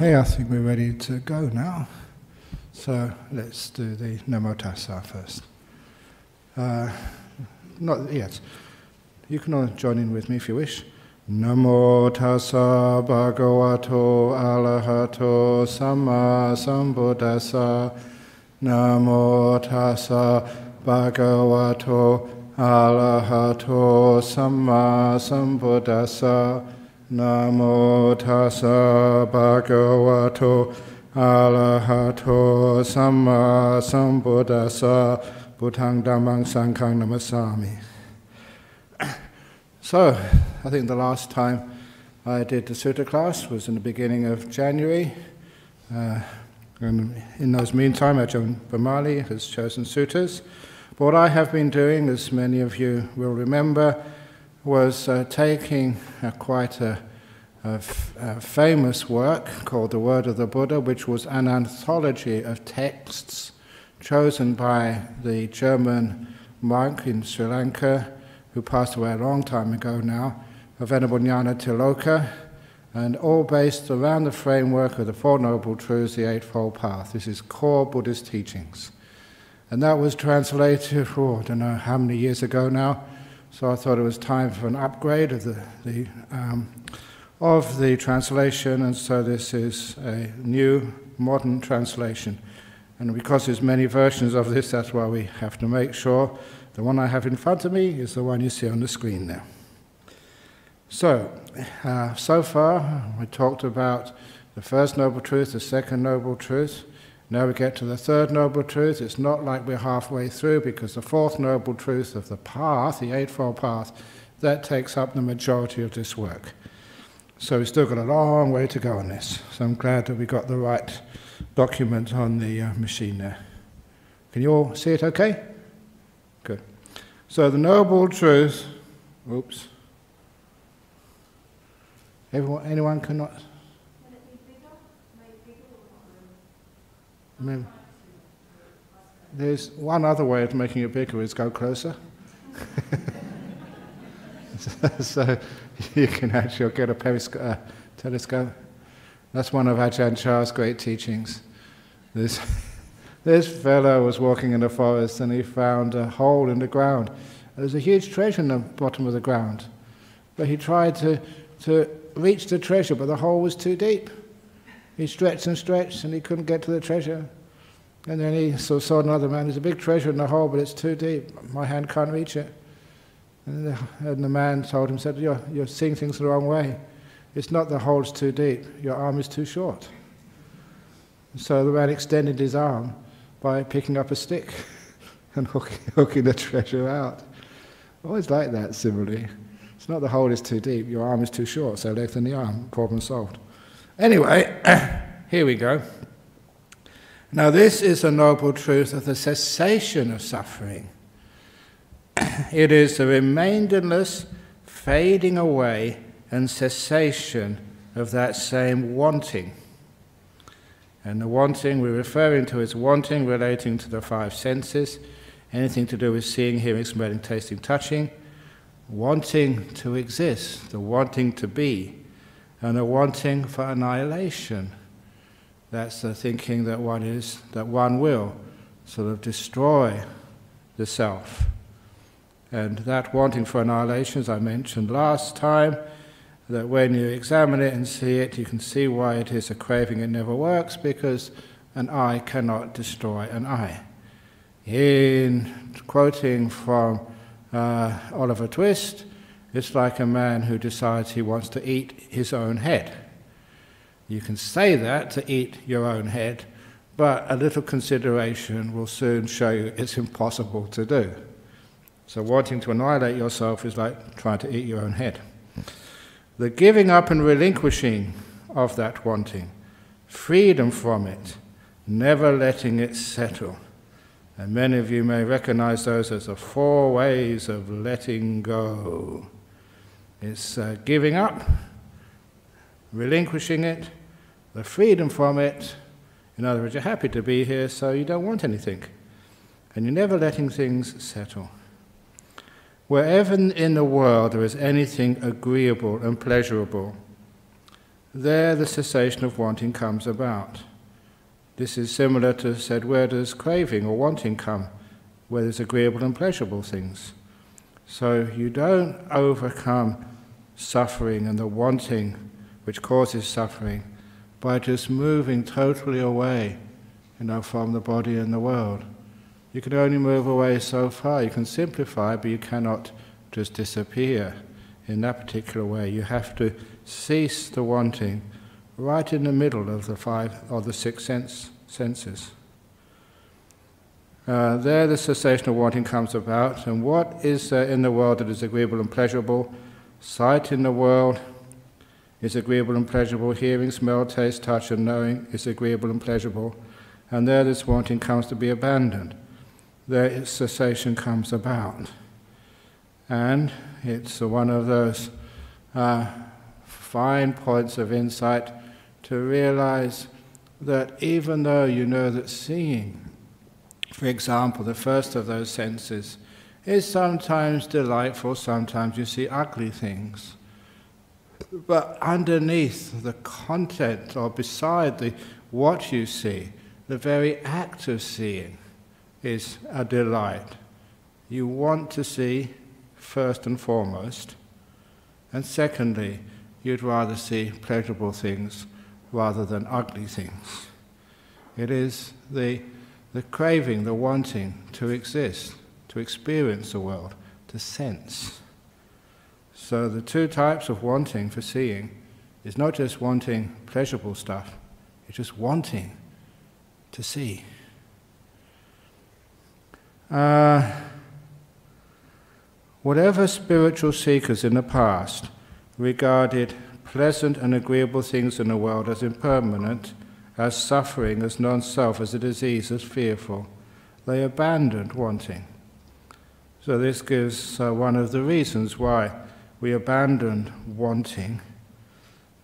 Okay, I think we're ready to go now. So let's do the Namo Tassa first. Not yet. You can all join in with me if you wish. Namo Tassa Bhagavato Arahato Samma Sambuddhassa. Namo Tassa Bhagavato Arahato Samma Sambuddhassa. Namo Tassa Bhagavato Arahato Samma Sambuddhassa. Buddhang Dhammang Sanghang Namasami. So, I think the last time I did the sutta class was in the beginning of January. And in those meantime, Ajahn Brahm Word has chosen suttas. But what I have been doing, as many of you will remember, was taking quite a famous work called The Word of the Buddha, which was an anthology of texts chosen by the German monk in Sri Lanka, who passed away a long time ago now, Venerable Nyanatiloka, and all based around the framework of the Four Noble Truths, the Eightfold Path. This is core Buddhist teachings. And that was translated, I don't know how many years ago now, so I thought it was time for an upgrade of the translation, and so this is a new, modern translation. And because there's many versions of this, that's why we have to make sure the one I have in front of me is the one you see on the screen there. So far we talked about the first Noble Truth, the second Noble Truth. Now we get to the third Noble Truth. It's not like we're halfway through, because the fourth Noble Truth of the path, the Eightfold Path, that takes up the majority of this work. So we've still got a long way to go on this. So I'm glad that we got the right document on the machine there. Can you all see it okay? Good. So the Noble Truth, oops. Anyone cannot? I mean, there's one other way of making it bigger, is go closer. So you can actually get a telescope. That's one of Ajahn Chah's great teachings. This fellow was walking in the forest and he found a hole in the ground. There's a huge treasure in the bottom of the ground. But he tried to reach the treasure, but the hole was too deep. He stretched and stretched and he couldn't get to the treasure. And then he saw another man, there's a big treasure in the hole, but it's too deep. My hand can't reach it. And the man told him, said, you're seeing things the wrong way. It's not the hole's too deep, your arm is too short. So the man extended his arm by picking up a stick and hooking the treasure out. I always like that simile. It's not the hole is too deep, your arm is too short, so lengthen the arm, problem solved. Anyway, here we go. Now this is the Noble Truth of the cessation of suffering. It is the remainderless fading away and cessation of that same wanting. And the wanting we're referring to is wanting relating to the five senses, anything to do with seeing, hearing, smelling, tasting, touching, wanting to exist, the wanting to be, and the wanting for annihilation. That's the thinking that one will sort of destroy the self. And that wanting for annihilation, as I mentioned last time, that when you examine it and see it, you can see why it is a craving. It never works, because an I cannot destroy an I. In quoting from Oliver Twist, it's like a man who decides he wants to eat his own head. You can say that, to eat your own head, but a little consideration will soon show you it's impossible to do. So wanting to annihilate yourself is like trying to eat your own head. The giving up and relinquishing of that wanting, freedom from it, never letting it settle. And many of you may recognize those as the 4 ways of letting go. It's giving up, relinquishing it, the freedom from it. In other words, you're happy to be here, so you don't want anything. And you're never letting things settle. Wherever in the world there is anything agreeable and pleasurable, there the cessation of wanting comes about. This is similar to said where does craving or wanting come, where there's agreeable and pleasurable things. So you don't overcome suffering and the wanting which causes suffering by just moving totally away, from the body and the world. You can only move away so far. You can simplify, but you cannot just disappear in that particular way. You have to cease the wanting right in the middle of the 5 or the 6 senses. There the cessation of wanting comes about, and what is there in the world that is agreeable and pleasurable? Sight in the world is agreeable and pleasurable, hearing, smell, taste, touch and knowing is agreeable and pleasurable, and there this wanting comes to be abandoned. There cessation comes about. And it's one of those fine points of insight to realize that even though you know that seeing, for example, the first of those senses, is sometimes delightful, sometimes you see ugly things. But underneath the content or beside what you see, the very act of seeing is a delight. You want to see first and foremost, and secondly, you'd rather see pleasurable things rather than ugly things. It is the craving, the wanting to exist, to experience the world, to sense. So the 2 types of wanting for seeing is not just wanting pleasurable stuff, it's just wanting to see. Whatever spiritual seekers in the past regarded pleasant and agreeable things in the world as impermanent, as suffering, as non-self, as a disease, as fearful, they abandoned wanting. So this gives one of the reasons why we abandoned wanting,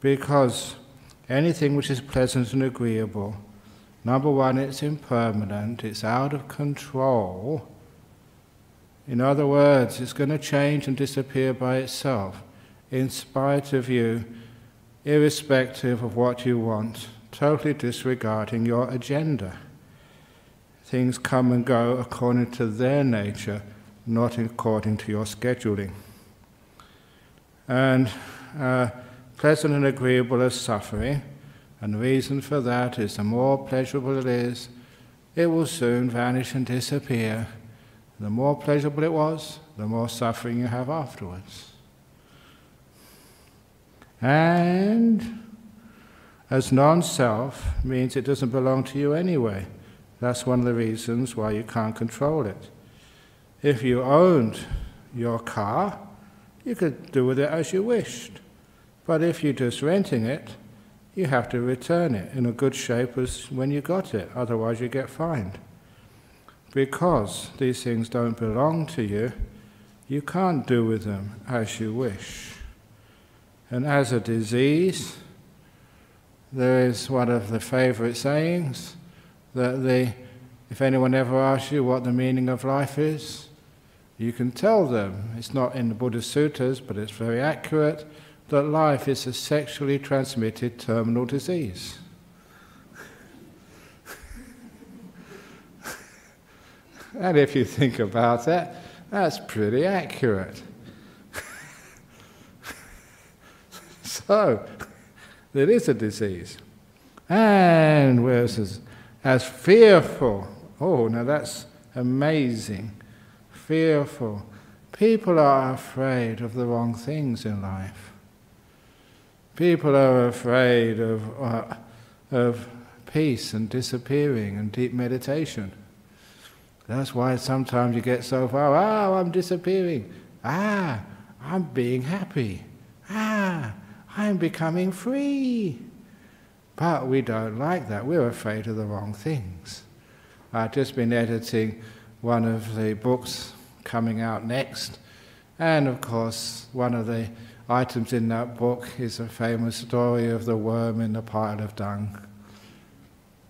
because anything which is pleasant and agreeable, number one, it's impermanent, it's out of control. In other words, it's going to change and disappear by itself, in spite of you, irrespective of what you want, totally disregarding your agenda. Things come and go according to their nature, not according to your scheduling. And pleasant and agreeable as suffering, and the reason for that is the more pleasurable it is, it will soon vanish and disappear. The more pleasurable it was, the more suffering you have afterwards. And as non-self means it doesn't belong to you anyway. That's one of the reasons why you can't control it. If you owned your car, you could do with it as you wished. But if you're just renting it, you have to return it in a good shape as when you got it, otherwise you get fined. Because these things don't belong to you, you can't do with them as you wish. And as a disease, there is one of the favorite sayings that if anyone ever asks you what the meaning of life is, you can tell them, it's not in the Buddhist sutras, but it's very accurate, that life is a sexually transmitted terminal disease. And if you think about that, that's pretty accurate. So, it is a disease. And whereas as fearful, oh, now that's amazing, fearful. People are afraid of the wrong things in life. People are afraid of peace and disappearing and deep meditation. That's why sometimes you get so far, I'm disappearing. I'm being happy. I'm becoming free. But we don't like that. We're afraid of the wrong things. I've just been editing one of the books coming out next. And of course, one of the items in that book is a famous story of the worm in the pile of dung.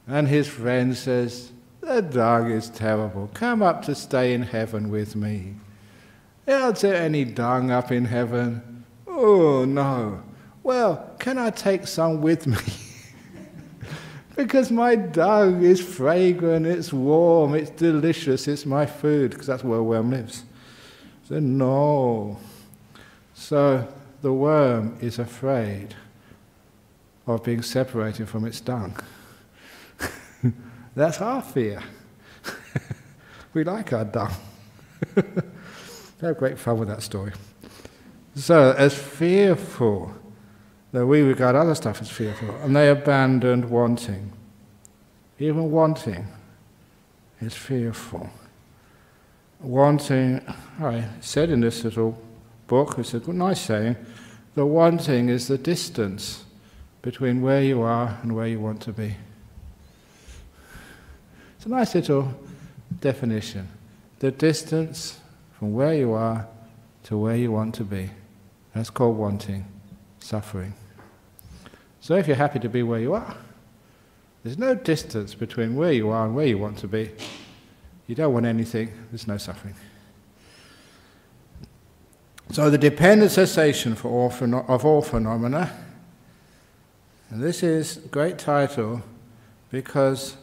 And his friend says, "The dung is terrible. Come up to stay in heaven with me." "Is there any dung up in heaven?" "Oh, no. well, can I take some with me? Because my dung is fragrant, it's warm, it's delicious, it's my food, because that's where a worm lives. So no. So the worm is afraid of being separated from its dung. That's our fear. We like our dung. We have great fun with that story. So, as fearful, that we regard other stuff as fearful, and they abandoned wanting. Even wanting is fearful. Wanting, I said in this little book, it's a nice saying, the wanting is the distance between where you are and where you want to be. It's a nice little definition. The distance from where you are to where you want to be. That's called wanting, suffering. So if you're happy to be where you are, there's no distance between where you are and where you want to be. You don't want anything, there's no suffering. So the dependent cessation of all phenomena, and this is a great title because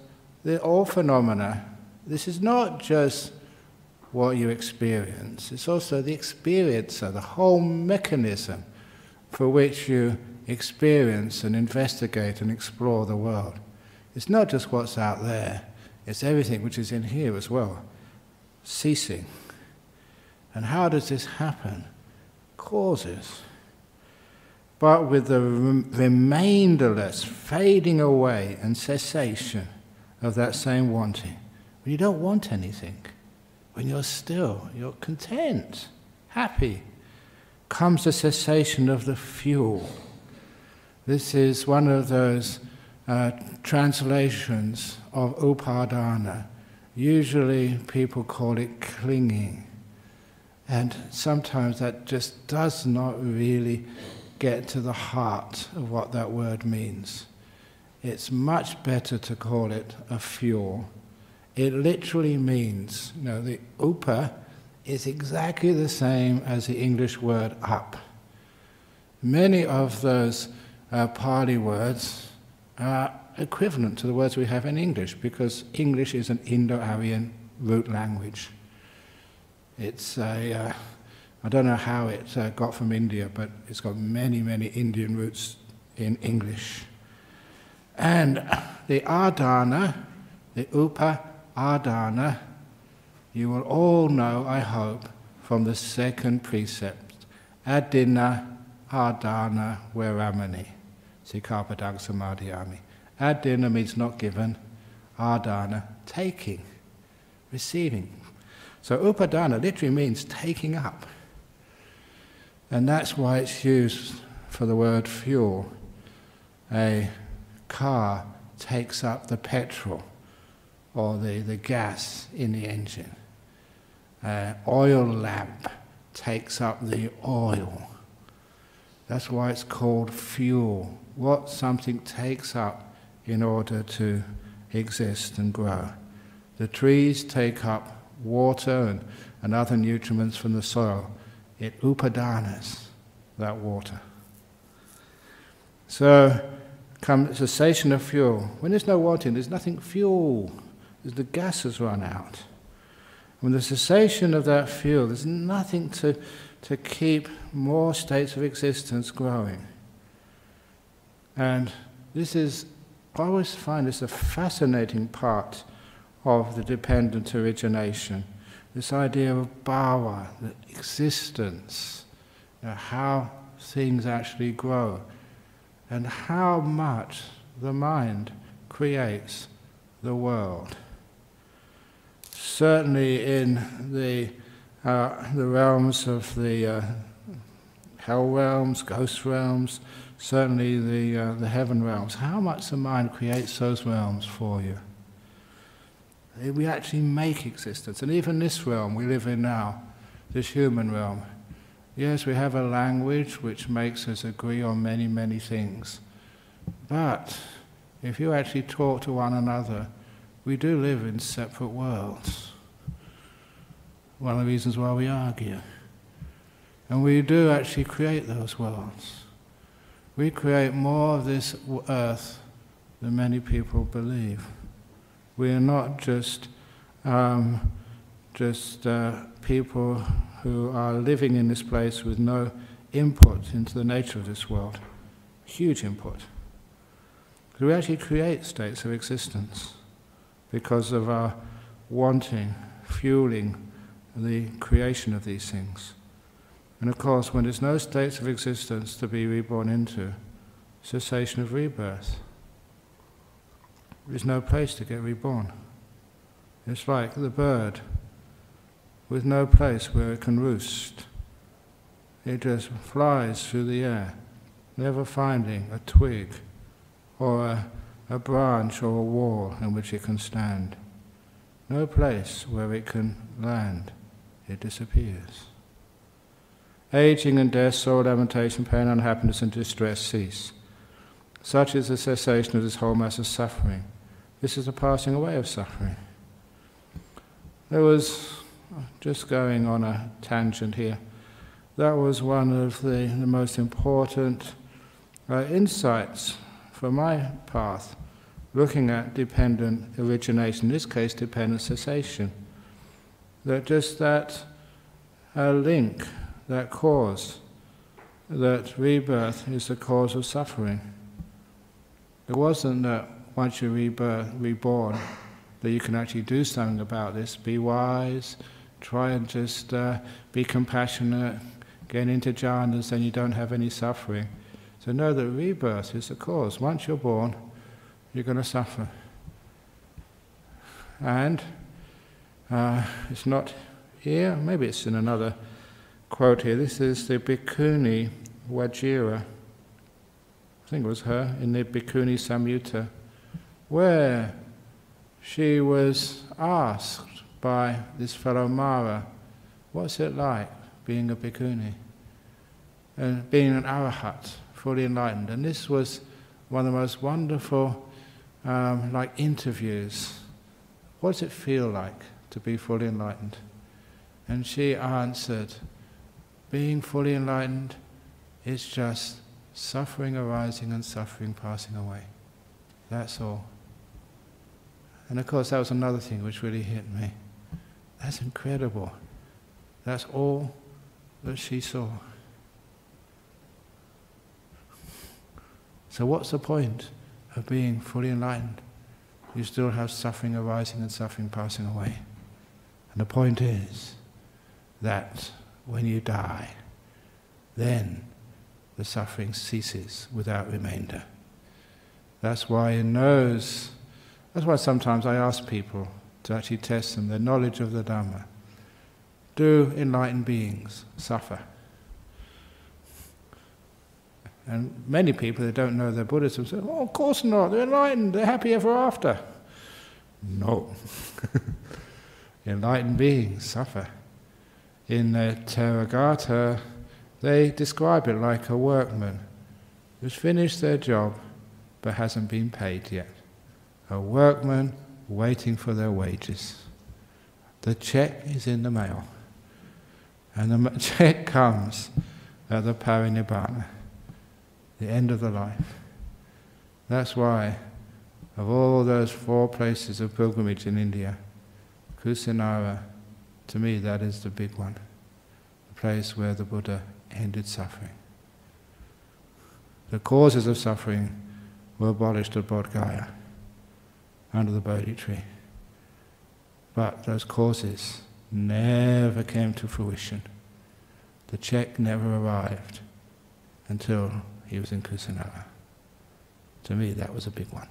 all phenomena, this is not just what you experience, it's also the experiencer, the whole mechanism for which you experience and investigate and explore the world. It's not just what's out there, it's everything which is in here as well, ceasing. And how does this happen? Causes. But with the remainderless fading away and cessation of that same wanting, when you don't want anything, when you're still, you're content, happy, comes the cessation of the fuel. This is one of those translations of upadana. Usually people call it clinging. And sometimes that just does not really get to the heart of what that word means. It's much better to call it a fuel. It literally means, the upa is exactly the same as the English word up. Many of those Pali words are equivalent to the words we have in English, because English is an Indo-Aryan root language. It's I don't know how it got from India, but it's got many, many Indian roots in English. And the adana, the upa-adana, you will all know, I hope, from the second precept. Adina adana veramani, sikkhapadang samadhiyami. Adina means not given, adana, taking, receiving. So upadana literally means taking up. And that's why it's used for the word fuel. A car takes up the petrol or the gas in the engine. An oil lamp takes up the oil. That's why it's called fuel. What something takes up in order to exist and grow. The trees take up water and other nutriments from the soil. It upadanas that water. So comes cessation of fuel. When there's no wanting, there's nothing fuel. The gas has run out. When the cessation of that fuel, there's nothing to keep more states of existence growing. And this is, I always find this a fascinating part of the dependent origination. This idea of bhava, the existence, how things actually grow, and how much the mind creates the world. Certainly in the realms of the hell realms, ghost realms, certainly the heaven realms, how much the mind creates those realms for you. We actually make existence. And even this realm we live in now, this human realm, yes, we have a language which makes us agree on many, many things. But if you actually talk to one another, we do live in separate worlds. One of the reasons why we argue. And we do actually create those worlds. We create more of this earth than many people believe. We are not just people who are living in this place with no input into the nature of this world. Huge input. We actually create states of existence because of our wanting, fueling the creation of these things. And of course, when there's no states of existence to be reborn into, cessation of rebirth, there's no place to get reborn. It's like the bird with no place where it can roost. It just flies through the air, never finding a twig or a branch or a wall in which it can stand. No place where it can land. It disappears. Aging and death, sorrow, lamentation, pain, unhappiness, and distress cease. Such is the cessation of this whole mass of suffering. This is the passing away of suffering. There was, just going on a tangent here, that was one of the most important insights for my path, looking at dependent origination, in this case dependent cessation. That just that link, that cause, that rebirth is the cause of suffering. It wasn't that once you're reborn, that you can actually do something about this, be wise, try and just be compassionate, get into jhanas, then you don't have any suffering. So know that rebirth is the cause. Once you're born, you're going to suffer. And it's not here, maybe it's in another quote here. This is the Bhikkhuni Vajira, I think it was her, in the Bhikkhuni Samyutta, where she was asked by this fellow Mara, what's it like being a bhikkhuni and being an arahat, fully enlightened? And this was one of the most wonderful interviews. What does it feel like to be fully enlightened? And she answered, being fully enlightened is just suffering arising and suffering passing away. That's all. And of course that was another thing which really hit me. That's incredible. That's all that she saw. So what's the point of being fully enlightened? You still have suffering arising and suffering passing away. And the point is that when you die, then the suffering ceases without remainder. That's why that's why sometimes I ask people to actually test them, their knowledge of the Dhamma. Do enlightened beings suffer? And many people that don't know their Buddhism say, oh, of course not, they're enlightened, they're happy ever after. No. Enlightened beings suffer. In the Theragatha, they describe it like a workman who's finished their job but hasn't been paid yet. A workman waiting for their wages. The check is in the mail, and the check comes at the parinibbana, the end of the life. That's why, of all those 4 places of pilgrimage in India, Kusinara, to me that is the big one, the place where the Buddha ended suffering. The causes of suffering were abolished at Bodh Gaya, under the Bodhi tree. But those causes never came to fruition. The check never arrived until he was in Kusinara. To me, that was a big one.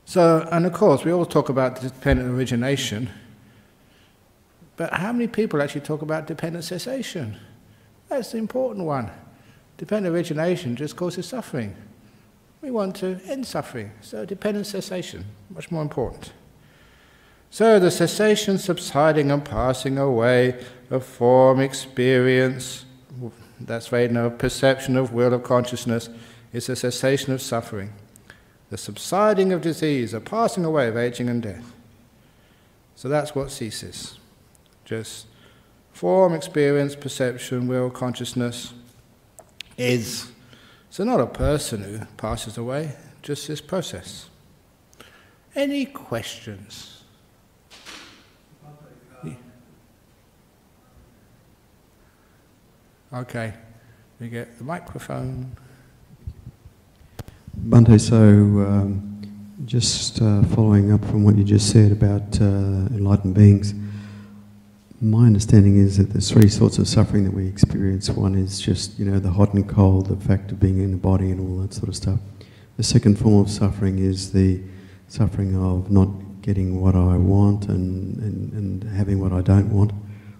So, and of course, we all talk about dependent origination, but how many people actually talk about dependent cessation? That's the important one. Dependent origination just causes suffering. We want to end suffering, so dependent cessation, much more important. So the cessation, subsiding and passing away of form, experience, that's Vedana, of perception, of will, of consciousness, is the cessation of suffering. The subsiding of disease, a passing away of aging and death. So that's what ceases. Just Form, experience, perception, will, consciousness is, so not a person who passes away, just this process. Any questions? Okay, we get the microphone. Bhante, so just following up from what you just said about enlightened beings, my understanding is that there's three sorts of suffering that we experience. One is just, the hot and cold, the fact of being in the body and all that sort of stuff. The second form of suffering is the suffering of not getting what I want and having what I don't want.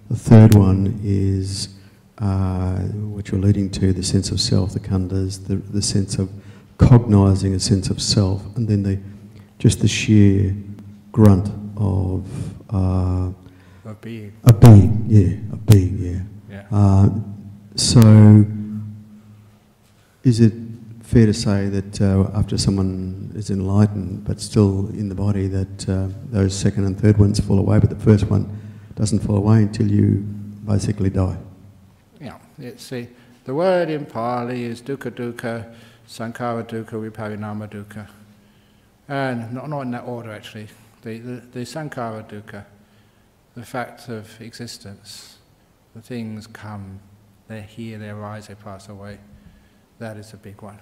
The third one is, what you're alluding to, the sense of self, the khandhas, the sense of cognising a sense of self, and then just the sheer grunt of a being. A being, yeah. So, is it fair to say that after someone is enlightened but still in the body, that those second and third ones fall away, but the first one doesn't fall away until you basically die? Yeah, the word in Pali is dukkha dukkha, sankhara dukkha, viparinama dukkha. And not in that order actually. The sankhara dukkha, the fact of existence, the things come, they're here, they arise, they pass away. That is a big one.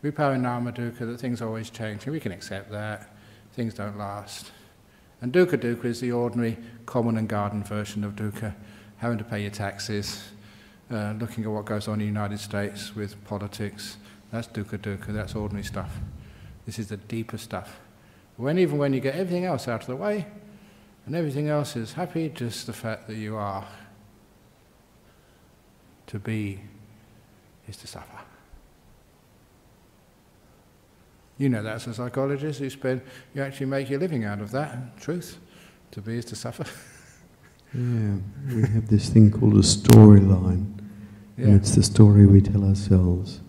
Viparinama dukkha, that things are always changing, we can accept that. Things don't last. And dukkha dukkha is the ordinary, common and garden version of dukkha, having to pay your taxes, looking at what goes on in the United States with politics. That's dukkha dukkha, that's ordinary stuff. This is the deeper stuff. Even when you get everything else out of the way, and everything else is happy, just the fact that you are. To be is to suffer. You know that as a psychologist, you actually make your living out of that, truth. To be is to suffer. Yeah, we have this thing called a storyline. Yeah. And it's the story we tell ourselves.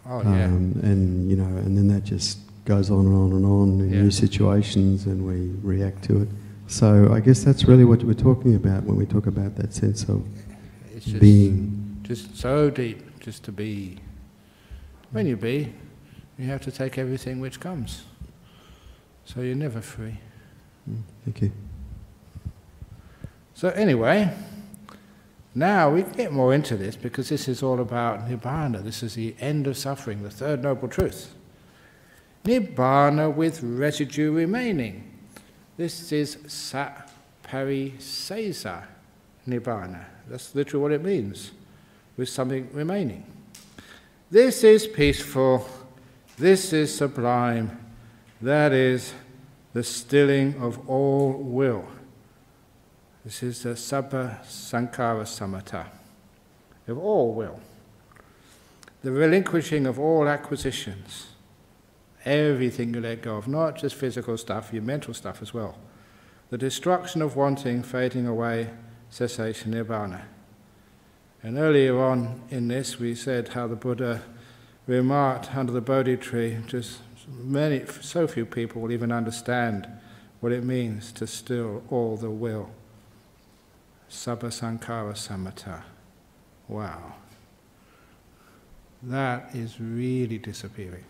Oh, yeah. And then that just goes on and on and on in new situations, and we react to it. So I guess that's really what we're talking about when we talk about that sense of being. Just so deep, just to be. When you be, you have to take everything which comes. So you're never free. Thank you. So anyway, now we can get more into this, because this is all about Nibbana. This is the end of suffering, the third noble truth. Nibbana with residue remaining. This is sat parisesa Nibbana. That's literally what it means, with something remaining. This is peaceful, this is sublime, that is the stilling of all will. This is the sabba sankhara samatha, of all will. The relinquishing of all acquisitions. Everything you let go of, not just physical stuff, your mental stuff as well. The destruction of wanting, fading away, cessation, nibbana. And earlier on in this we said how the Buddha remarked under the Bodhi tree, just so few people will even understand what it means to still all the will. Sabba sankhara samatha. Wow. That is really disappearing.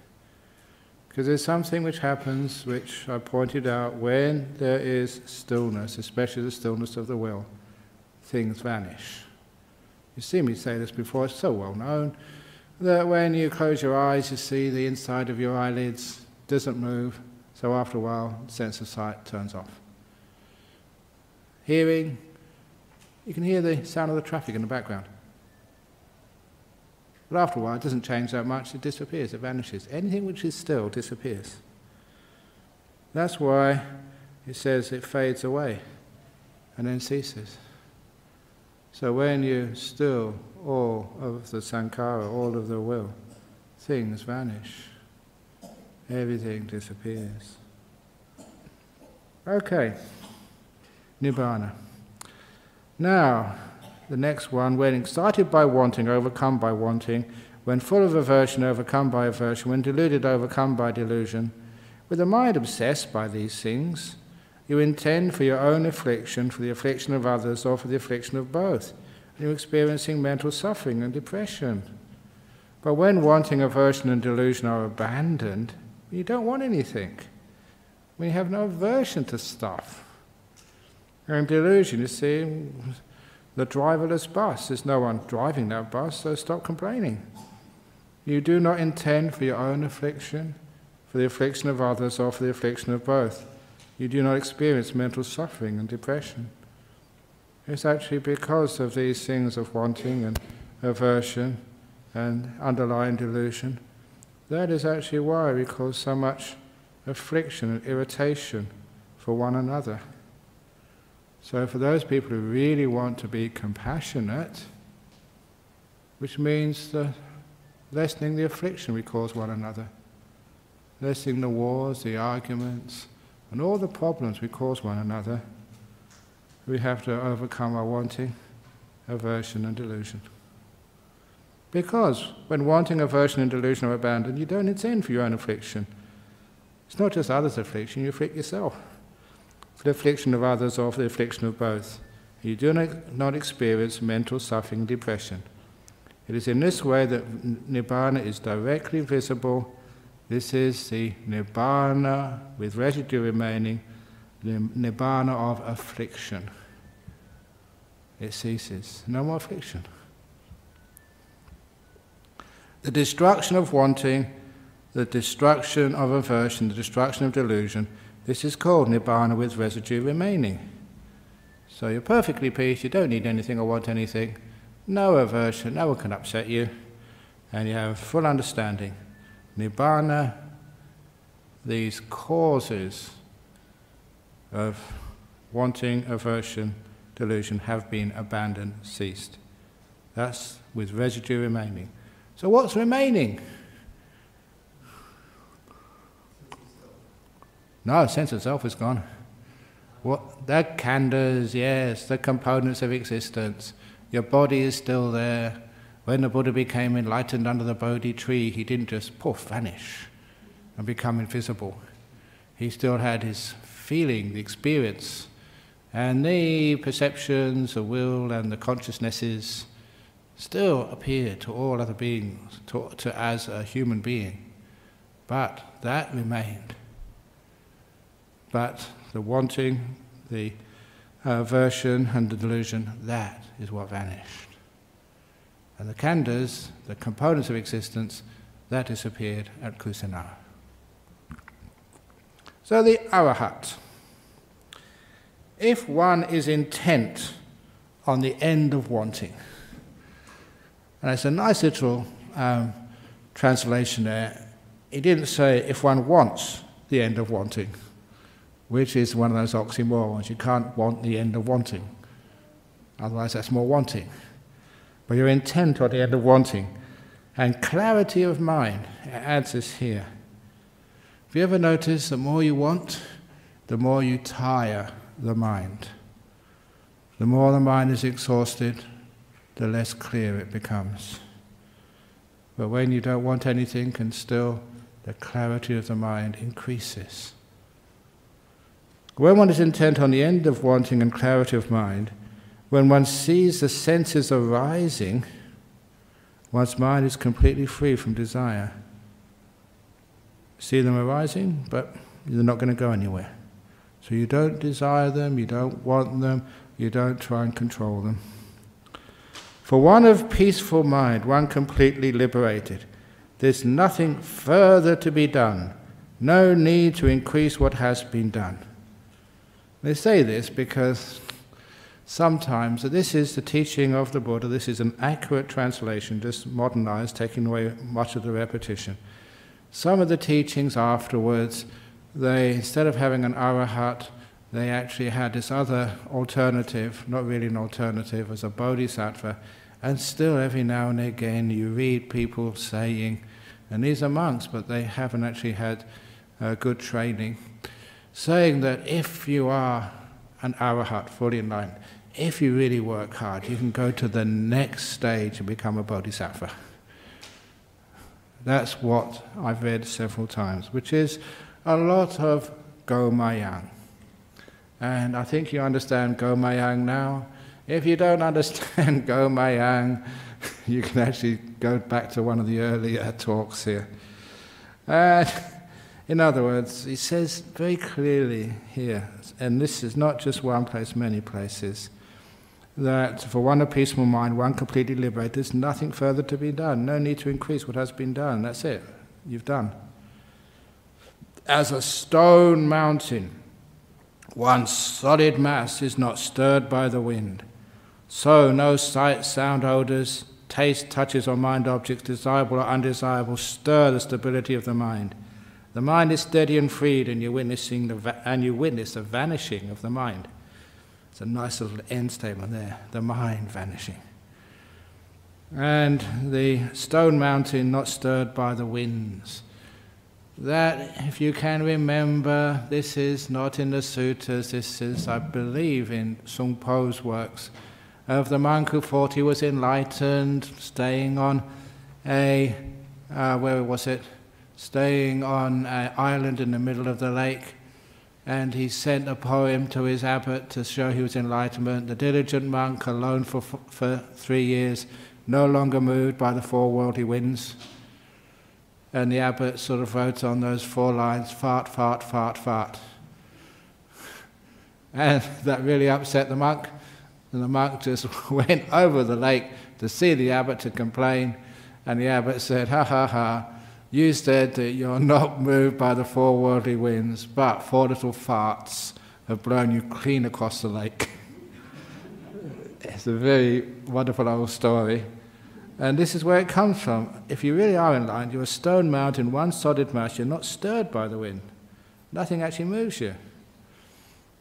Because there's something which happens, which I pointed out, when there is stillness, especially the stillness of the will, things vanish. You've seen me say this before, it's so well known, that when you close your eyes, you see the inside of your eyelids doesn't move, so after a while, sense of sight turns off. Hearing, you can hear the sound of the traffic in the background. But after a while, it doesn't change that much, it disappears, it vanishes. Anything which is still disappears. That's why it says it fades away and then ceases. So when you still all of the sankhara, all of the will, things vanish. Everything disappears. Okay, Nibbana. Now, the next one, when excited by wanting, overcome by wanting, when full of aversion, overcome by aversion, when deluded, overcome by delusion, with a mind obsessed by these things, You intend for your own affliction, for the affliction of others, or for the affliction of both. You're experiencing mental suffering and depression. But when wanting, aversion, and delusion are abandoned, you don't want anything. When you have no aversion to stuff. And delusion, you see, the driverless bus. There's no one driving that bus, so stop complaining. You do not intend for your own affliction, for the affliction of others, or for the affliction of both. You do not experience mental suffering and depression. It's actually because of these things of wanting and aversion and underlying delusion. That is actually why we cause so much affliction and irritation for one another. So for those people who really want to be compassionate, which means lessening the affliction we cause one another, lessening the wars, the arguments, and all the problems we cause one another, we have to overcome our wanting, aversion, and delusion. Because when wanting, aversion, and delusion are abandoned, you don't intend for your own affliction. It's not just others' affliction, you afflict yourself. For the affliction of others or for the affliction of both. You do not experience mental suffering and depression. It is in this way that Nibbana is directly visible. This is the Nibbana with residue remaining, the Nibbana of affliction. It ceases. No more affliction. The destruction of wanting, the destruction of aversion, the destruction of delusion, this is called Nibbana with residue remaining. So you're perfectly peace, you don't need anything or want anything, no aversion, no one can upset you, and you have full understanding. Nibbana, these causes of wanting, aversion, delusion have been abandoned, ceased. That's with residue remaining. So what's remaining? No, sense of self is gone. What? The khandhas, yes, the components of existence. Your body is still there. When the Buddha became enlightened under the Bodhi tree, he didn't just poof, vanish and become invisible. He still had his feeling, the experience, and the perceptions, the will, and the consciousnesses still appear to all other beings, to as a human being. But that remained. But the wanting, the aversion, and the delusion, that is what vanished. And the khandhas, the components of existence, that disappeared at Kusinara. So the Arahat. If one is intent on the end of wanting, and it's a nice little translation there. He didn't say if one wants the end of wanting, which is one of those oxymorons. You can't want the end of wanting. Otherwise that's more wanting. But you're intent on the end of wanting. And clarity of mind, it adds this here. Have you ever noticed the more you want, the more you tire the mind? The more the mind is exhausted, the less clear it becomes. But when you don't want anything, and still the clarity of the mind increases. When one is intent on the end of wanting and clarity of mind, when one sees the senses arising, one's mind is completely free from desire. See them arising, but they're not going to go anywhere. So you don't desire them, you don't want them, you don't try and control them. For one of peaceful mind, one completely liberated, there's nothing further to be done, no need to increase what has been done. They say this because sometimes, this is the teaching of the Buddha, this is an accurate translation, just modernized, taking away much of the repetition. Some of the teachings afterwards, they, instead of having an arahat, they actually had this other alternative, not really an alternative, as a bodhisattva, and still every now and again you read people saying, and these are monks, but they haven't actually had good training, saying that if you are an arahat, fully enlightened, if you really work hard, you can go to the next stage and become a bodhisattva. That's what I've read several times, which is a lot of gomayang. And I think you understand Gomayang now. If you don't understand Gomayang, you can actually go back to one of the earlier talks here. In other words, he says very clearly here, and this is not just one place, many places, that for one a peaceful mind, one completely liberated, there's nothing further to be done. No need to increase what has been done. That's it. You've done. As a stone mountain, one solid mass is not stirred by the wind. So no sight, sound, odors, taste, touches, or mind objects, desirable or undesirable, stir the stability of the mind. The mind is steady and freed, and you witness the vanishing of the mind. It's a nice little end statement there, the mind vanishing. And the stone mountain not stirred by the winds. That, if you can remember, this is not in the sutras, this is, I believe, in Sung Po's works, of the monk who thought he was enlightened, staying on staying on an island in the middle of the lake, and he sent a poem to his abbot to show he was enlightenment. The diligent monk, alone for 3 years, no longer moved by the 4 worldly winds. And the abbot sort of wrote on those 4 lines, fart, fart, fart, fart. And that really upset the monk. And the monk just went over the lake to see the abbot to complain. And the abbot said, ha ha ha, you said that you're not moved by the 4 worldly winds, but 4 little farts have blown you clean across the lake. It's a very wonderful old story. And this is where it comes from. If you really are enlightened, you're a stone mountain, one solid mass, you're not stirred by the wind. Nothing actually moves you.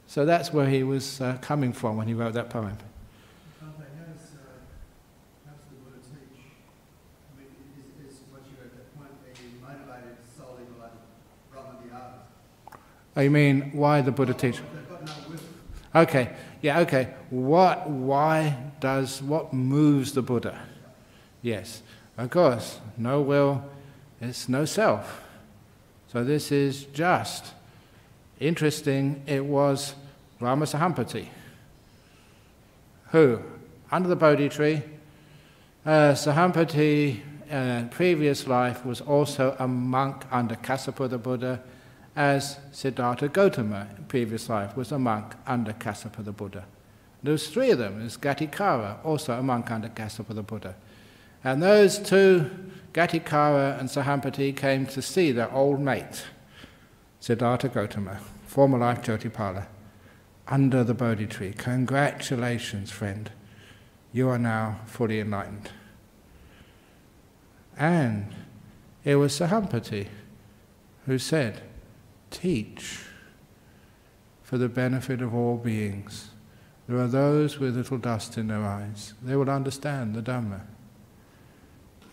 So that's where he was coming from when he wrote that poem. How does the Buddha teach? I mean, is what you at that point being motivated solely by Brahma? Oh, you mean why the Buddha teach? They've got no will. Okay, yeah, okay. What moves the Buddha? Yes, of course, no will, it's no self. So this is just. Interesting, it was Brahma Sahampati, who, under the Bodhi tree, Sahampati, previous life, was also a monk under Kassapa the Buddha, as Siddhartha Gautama, previous life, was a monk under Kassapa the Buddha. There was 3 of them. There's Gatikara, also a monk under Kassapa the Buddha. And those 2, Gatikara and Sahampati, came to see their old mate, Siddhartha Gautama, former life Jyotipala, under the Bodhi tree. Congratulations, friend. You are now fully enlightened. And it was Sahampati who said, teach for the benefit of all beings. There are those with little dust in their eyes. They will understand the Dhamma.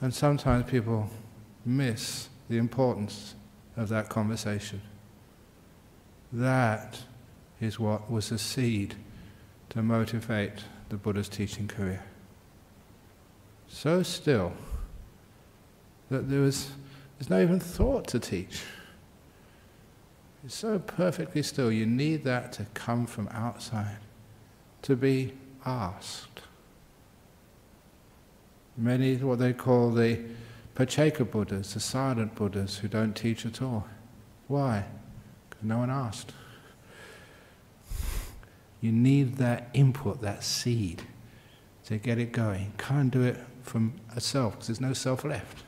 And sometimes people miss the importance of that conversation. That is what was the seed to motivate the Buddha's teaching career. So still that there's no even thought to teach. It's so perfectly still. You need that to come from outside, to be asked. Many, what they call the Pacceka Buddhas, the silent Buddhas who don't teach at all. Why? Because no one asked. You need that input, that seed, to get it going. Can't do it from a self, because there's no self left.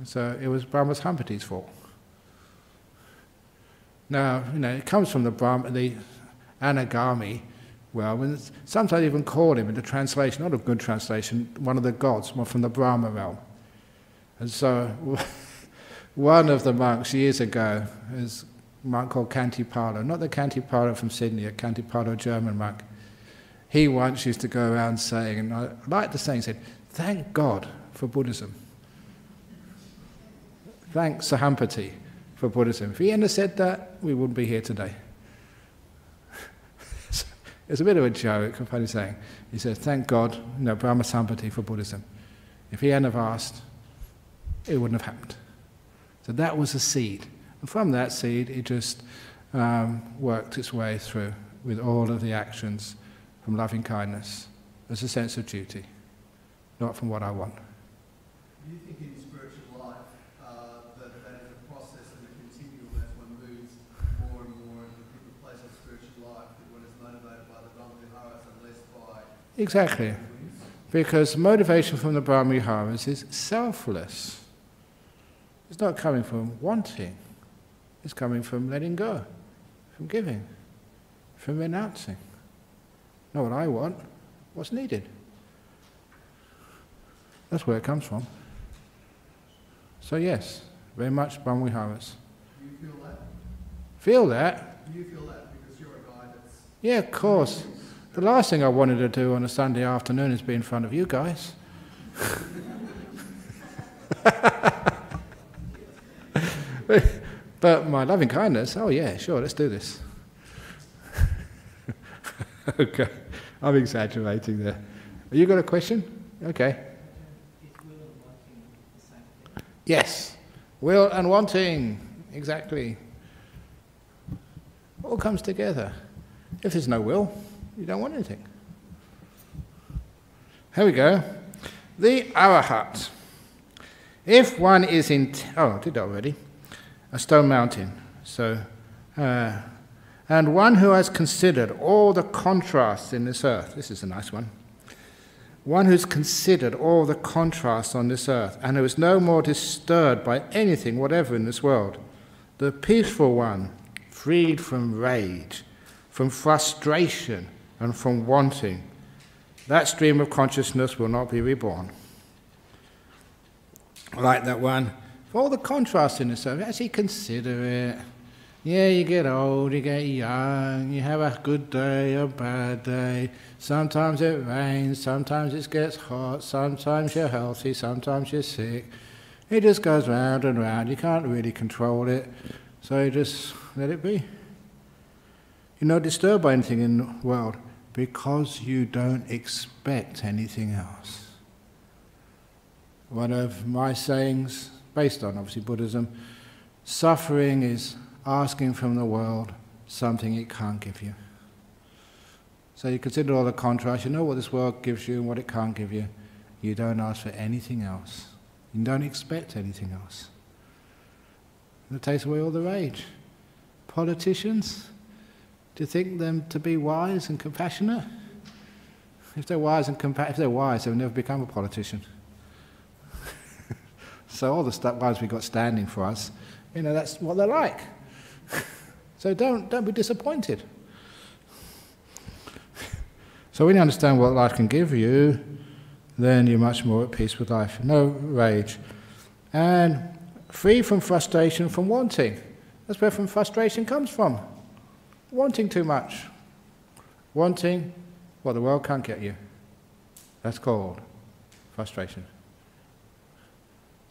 So it was Brahma Sahampati's fault. Now, it comes from the Anagami. Well, sometimes even call him in the translation, not a good translation, one of the gods, one from the Brahma realm. And so one of the monks years ago is a monk called Kantipalo, not the Kantipalo from Sydney, a Kantipalo German monk. He once used to go around saying, and I like the saying, he said, thank God for Buddhism. Thank Sahampati for Buddhism. If he hadn't said that, we wouldn't be here today. It's a bit of a joke, a funny saying. He said, thank God, Brahma Sahampati for Buddhism. If he hadn't have asked, it wouldn't have happened. So that was a seed. And from that seed, it just worked its way through with all of the actions from loving kindness as a sense of duty, not from what I want. Do you think in spiritual life that is a process and a continuum as one moves more and more into different places of spiritual life, that one is motivated by the Brahma Viharas and less by... Exactly. Because motivation from the Brahma Viharas is selfless. It's not coming from wanting. It's coming from letting go, from giving, from renouncing. Not what I want, what's needed. That's where it comes from. So yes, very much Brahma Viharas. Do you feel that? Feel that? Do you feel that because you're a guy that's... Yeah, of course. The last thing I wanted to do on a Sunday afternoon is be in front of you guys. But my loving kindness, oh yeah, sure, let's do this. Okay, I'm exaggerating there. You got a question? Okay. Yes, will and wanting, exactly. All comes together. If there's no will, you don't want anything. Here we go. The Arahat. If one is in... Oh, I did that already. A stone mountain. So, and one who has considered all the contrasts in this earth. This is a nice one. One who's considered all the contrasts on this earth and who is no more disturbed by anything whatever in this world. The peaceful one, freed from rage, from frustration, and from wanting. That stream of consciousness will not be reborn. Like that one, for all the contrasts in this earth, actually consider it. Yeah, you get old, you get young, you have a good day, a bad day. Sometimes it rains, sometimes it gets hot, sometimes you're healthy, sometimes you're sick. It just goes round and round. You can't really control it, so you just let it be. You're not disturbed by anything in the world because you don't expect anything else. One of my sayings, based on obviously Buddhism, suffering is asking from the world something it can't give you. So you consider all the contrasts, you know what this world gives you and what it can't give you. You don't ask for anything else. You don't expect anything else. And it takes away all the rage. Politicians, do you think them to be wise and compassionate? If they're wise and if they're wise, they'll never become a politician. So all the ones we've got standing for us, you know, that's what they're like. So don't be disappointed. So when you understand what life can give you, then you're much more at peace with life. No rage. And free from frustration, from wanting. That's where frustration comes from. Wanting too much. Wanting what the world can't get you. That's called frustration.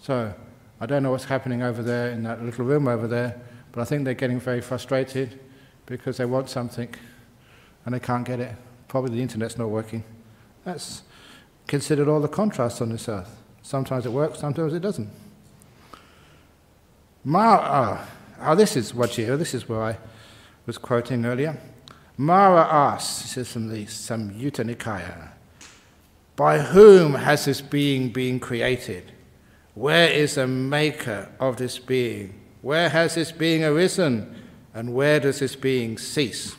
So, I don't know what's happening over there in that little room over there, but I think they're getting very frustrated because they want something and they can't get it. Probably the internet's not working. That's considered all the contrasts on this earth. Sometimes it works, sometimes it doesn't. This is Wajira, this is where I was quoting earlier. Mara asks, this is from the Samyutta Nikaya, by whom has this being been created? Where is the maker of this being? Where has this being arisen? And where does this being cease?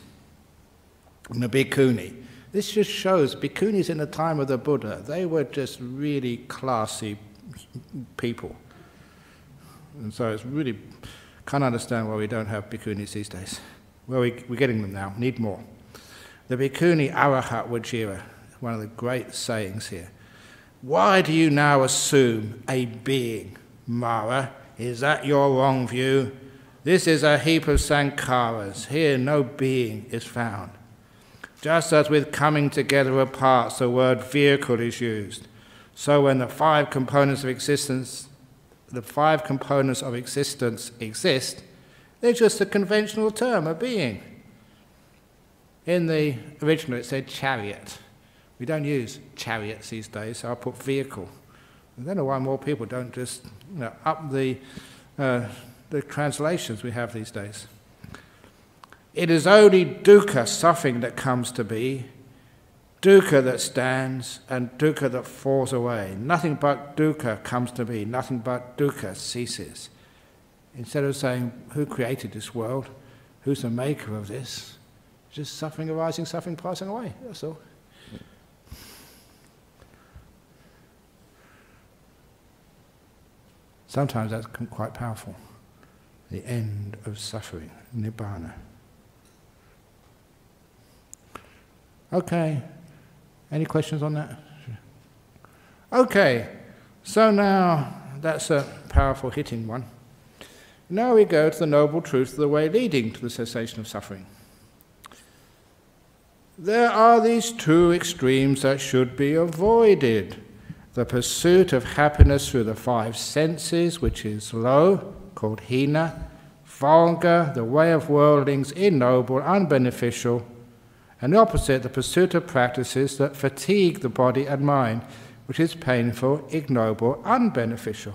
And the bhikkhuni. This just shows bhikkhunis in the time of the Buddha, they were just really classy people. And so it's really, can't understand why we don't have bhikkhunis these days. Well, we're getting them now, need more. The bhikkhuni Arahat Wajira, one of the great sayings here. Why do you now assume a being, Mara? Is that your wrong view? This is a heap of sankharas. Here no being is found. Just as with coming together of parts the word vehicle is used, so when the five components of existence exist, they're just a conventional term, a being. In the original it said chariot. We don't use chariots these days, so I put vehicle. I don't know why more people don't just up the translations we have these days. It is only dukkha, suffering, that comes to be, dukkha that stands, and dukkha that falls away. Nothing but dukkha comes to be, nothing but dukkha ceases. Instead of saying, who created this world? Who's the maker of this? Just suffering arising, suffering passing away, that's all. Sometimes that's quite powerful. The end of suffering, nibbana. Okay, any questions on that? Okay, so now that's a powerful hitting one. Now we go to the noble truth of the way leading to the cessation of suffering. There are these two extremes that should be avoided. The pursuit of happiness through the five senses, which is low, called hīna, vulgar, the way of worldlings, ignoble, unbeneficial, and the opposite, the pursuit of practices that fatigue the body and mind, which is painful, ignoble, unbeneficial.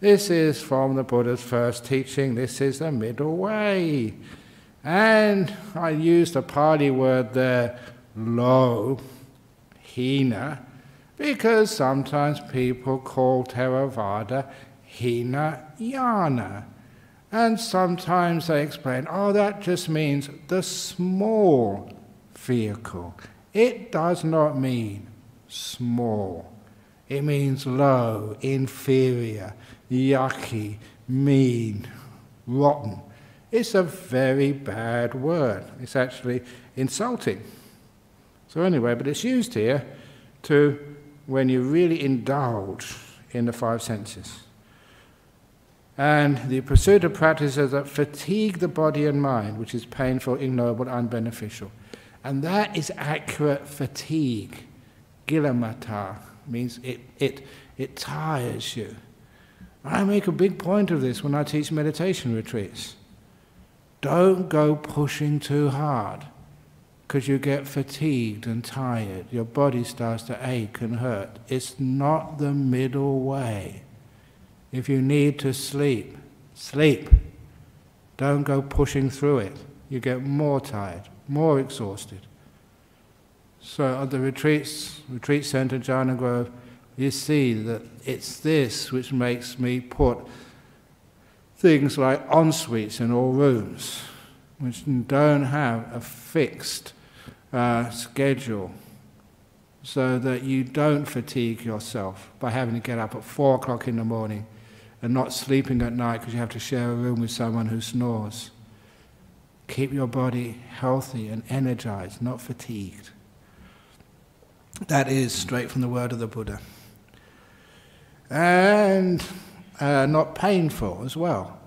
This is from the Buddha's first teaching. This is the middle way. And I used the Pali word there, low, hīna, because sometimes people call Theravada Hīnayana. And sometimes they explain, oh, that just means the small vehicle. It does not mean small. It means low, inferior, yucky, mean, rotten. It's a very bad word. It's actually insulting. So anyway, but it's used here to when you really indulge in the five senses. And the pursuit of practices that fatigue the body and mind, which is painful, ignoble, unbeneficial. And that is accurate fatigue. Gilamata means it tires you. I make a big point of this when I teach meditation retreats. Don't go pushing too hard, because you get fatigued and tired. Your body starts to ache and hurt. It's not the middle way. If you need to sleep, sleep. Don't go pushing through it. You get more tired, more exhausted. So at the retreat center, Jhana Grove, you see that it's this which makes me put things like en-suites in all rooms, which don't have a fixed schedule, so that you don't fatigue yourself by having to get up at 4 o'clock in the morning and not sleeping at night because you have to share a room with someone who snores. Keep your body healthy and energized, not fatigued. That is straight from the word of the Buddha. And not painful as well.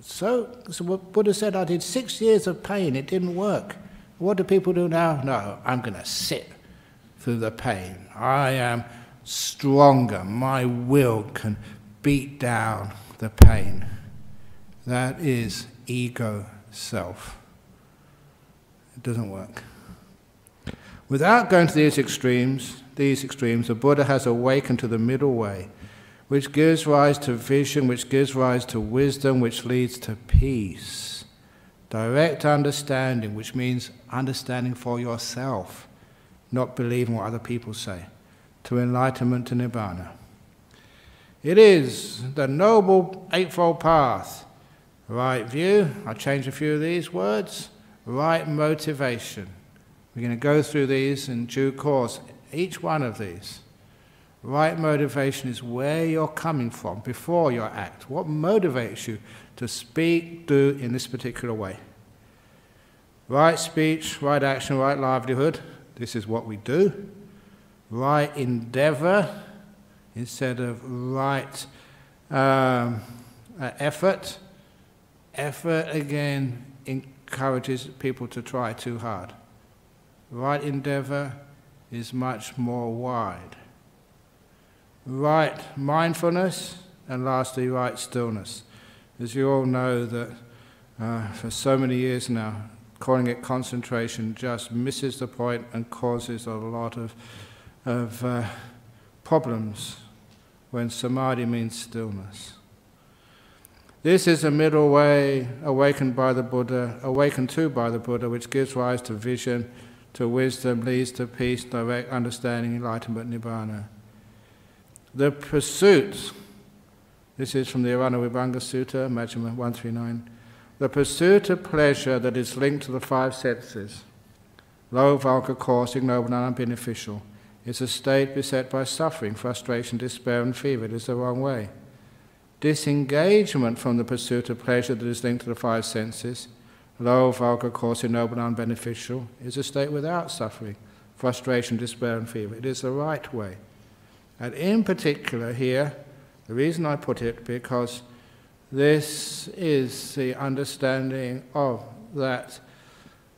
So what Buddha said, I did 6 years of pain, it didn't work. What do people do now? No, I'm going to sit through the pain. I am stronger. My will can beat down the pain. That is ego self. It doesn't work. Without going to these extremes, the Buddha has awakened to the middle way, which gives rise to vision, which gives rise to wisdom, which leads to peace. Direct understanding, which means understanding for yourself, not believing what other people say, to enlightenment to nibbana. It is the noble eightfold path. Right view, I'll change a few of these words. Right motivation. We're going to go through these in due course, each one of these. Right motivation is where you're coming from before your act. What motivates you to speak, do in this particular way? Right speech, right action, right livelihood. This is what we do. Right endeavor instead of right effort. Effort, again, encourages people to try too hard. Right endeavor is much more wide. Right mindfulness, and lastly, right stillness. As you all know that for so many years now, calling it concentration just misses the point and causes a lot of problems when samadhi means stillness. This is a middle way awakened to by the Buddha, which gives rise to vision, to wisdom, leads to peace, direct understanding, enlightenment, nibbana. The pursuit, this is from the Arana Vibhanga Sutta, Majjhima 139, the pursuit of pleasure that is linked to the five senses, low, vulgar, coarse, ignoble, and unbeneficial, is a state beset by suffering, frustration, despair, and fever. It is the wrong way. Disengagement from the pursuit of pleasure that is linked to the five senses, low, vulgar, coarse, ignoble, and unbeneficial, is a state without suffering, frustration, despair, and fever. It is the right way. And in particular here, the reason I put it, because this is the understanding of that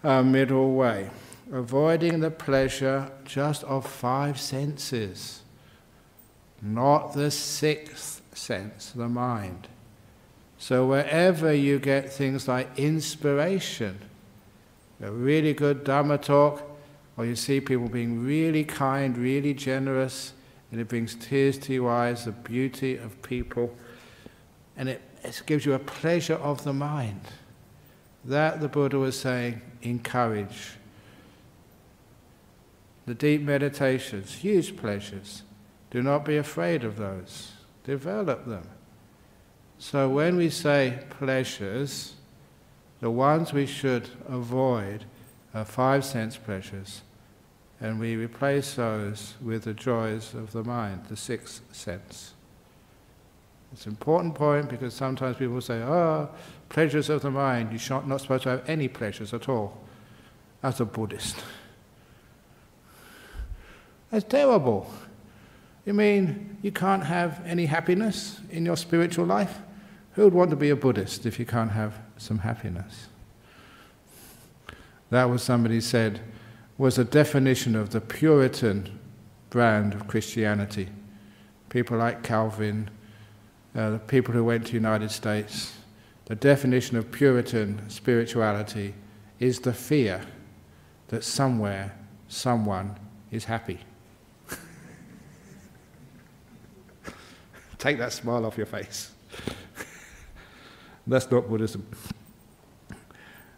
middle way, avoiding the pleasure just of five senses, not the sixth sense, the mind. So wherever you get things like inspiration, a really good Dhamma talk, or you see people being really kind, really generous, and it brings tears to your eyes, the beauty of people, and it gives you a pleasure of the mind. That, the Buddha was saying, encourage. The deep meditations, huge pleasures. Do not be afraid of those. Develop them. So when we say pleasures, the ones we should avoid are five sense pleasures, and we replace those with the joys of the mind, the sixth sense. It's an important point because sometimes people say, oh, pleasures of the mind, you're not supposed to have any pleasures at all as a Buddhist. That's terrible. You mean you can't have any happiness in your spiritual life? Who would want to be a Buddhist if you can't have some happiness? That was, somebody said, was a definition of the Puritan brand of Christianity. People like Calvin, the people who went to the United States, the definition of Puritan spirituality is the fear that somewhere, someone is happy. Take that smile off your face. That's not Buddhism.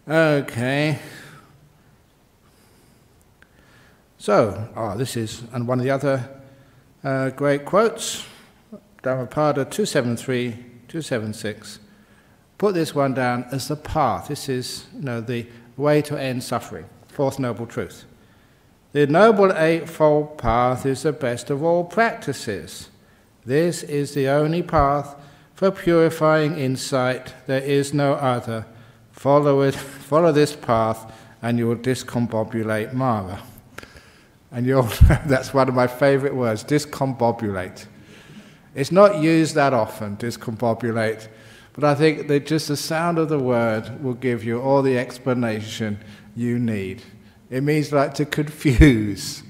Okay. So, this is one of the other great quotes, Dhammapada 273, 276. Put this one down as the path. This is, the way to end suffering. Fourth Noble Truth. The Noble Eightfold Path is the best of all practices. This is the only path for purifying insight. There is no other. Follow it. Follow this path, and you will discombobulate Mara. And that's one of my favorite words, discombobulate. It's not used that often, discombobulate, but I think that just the sound of the word will give you all the explanation you need. It means like to confuse,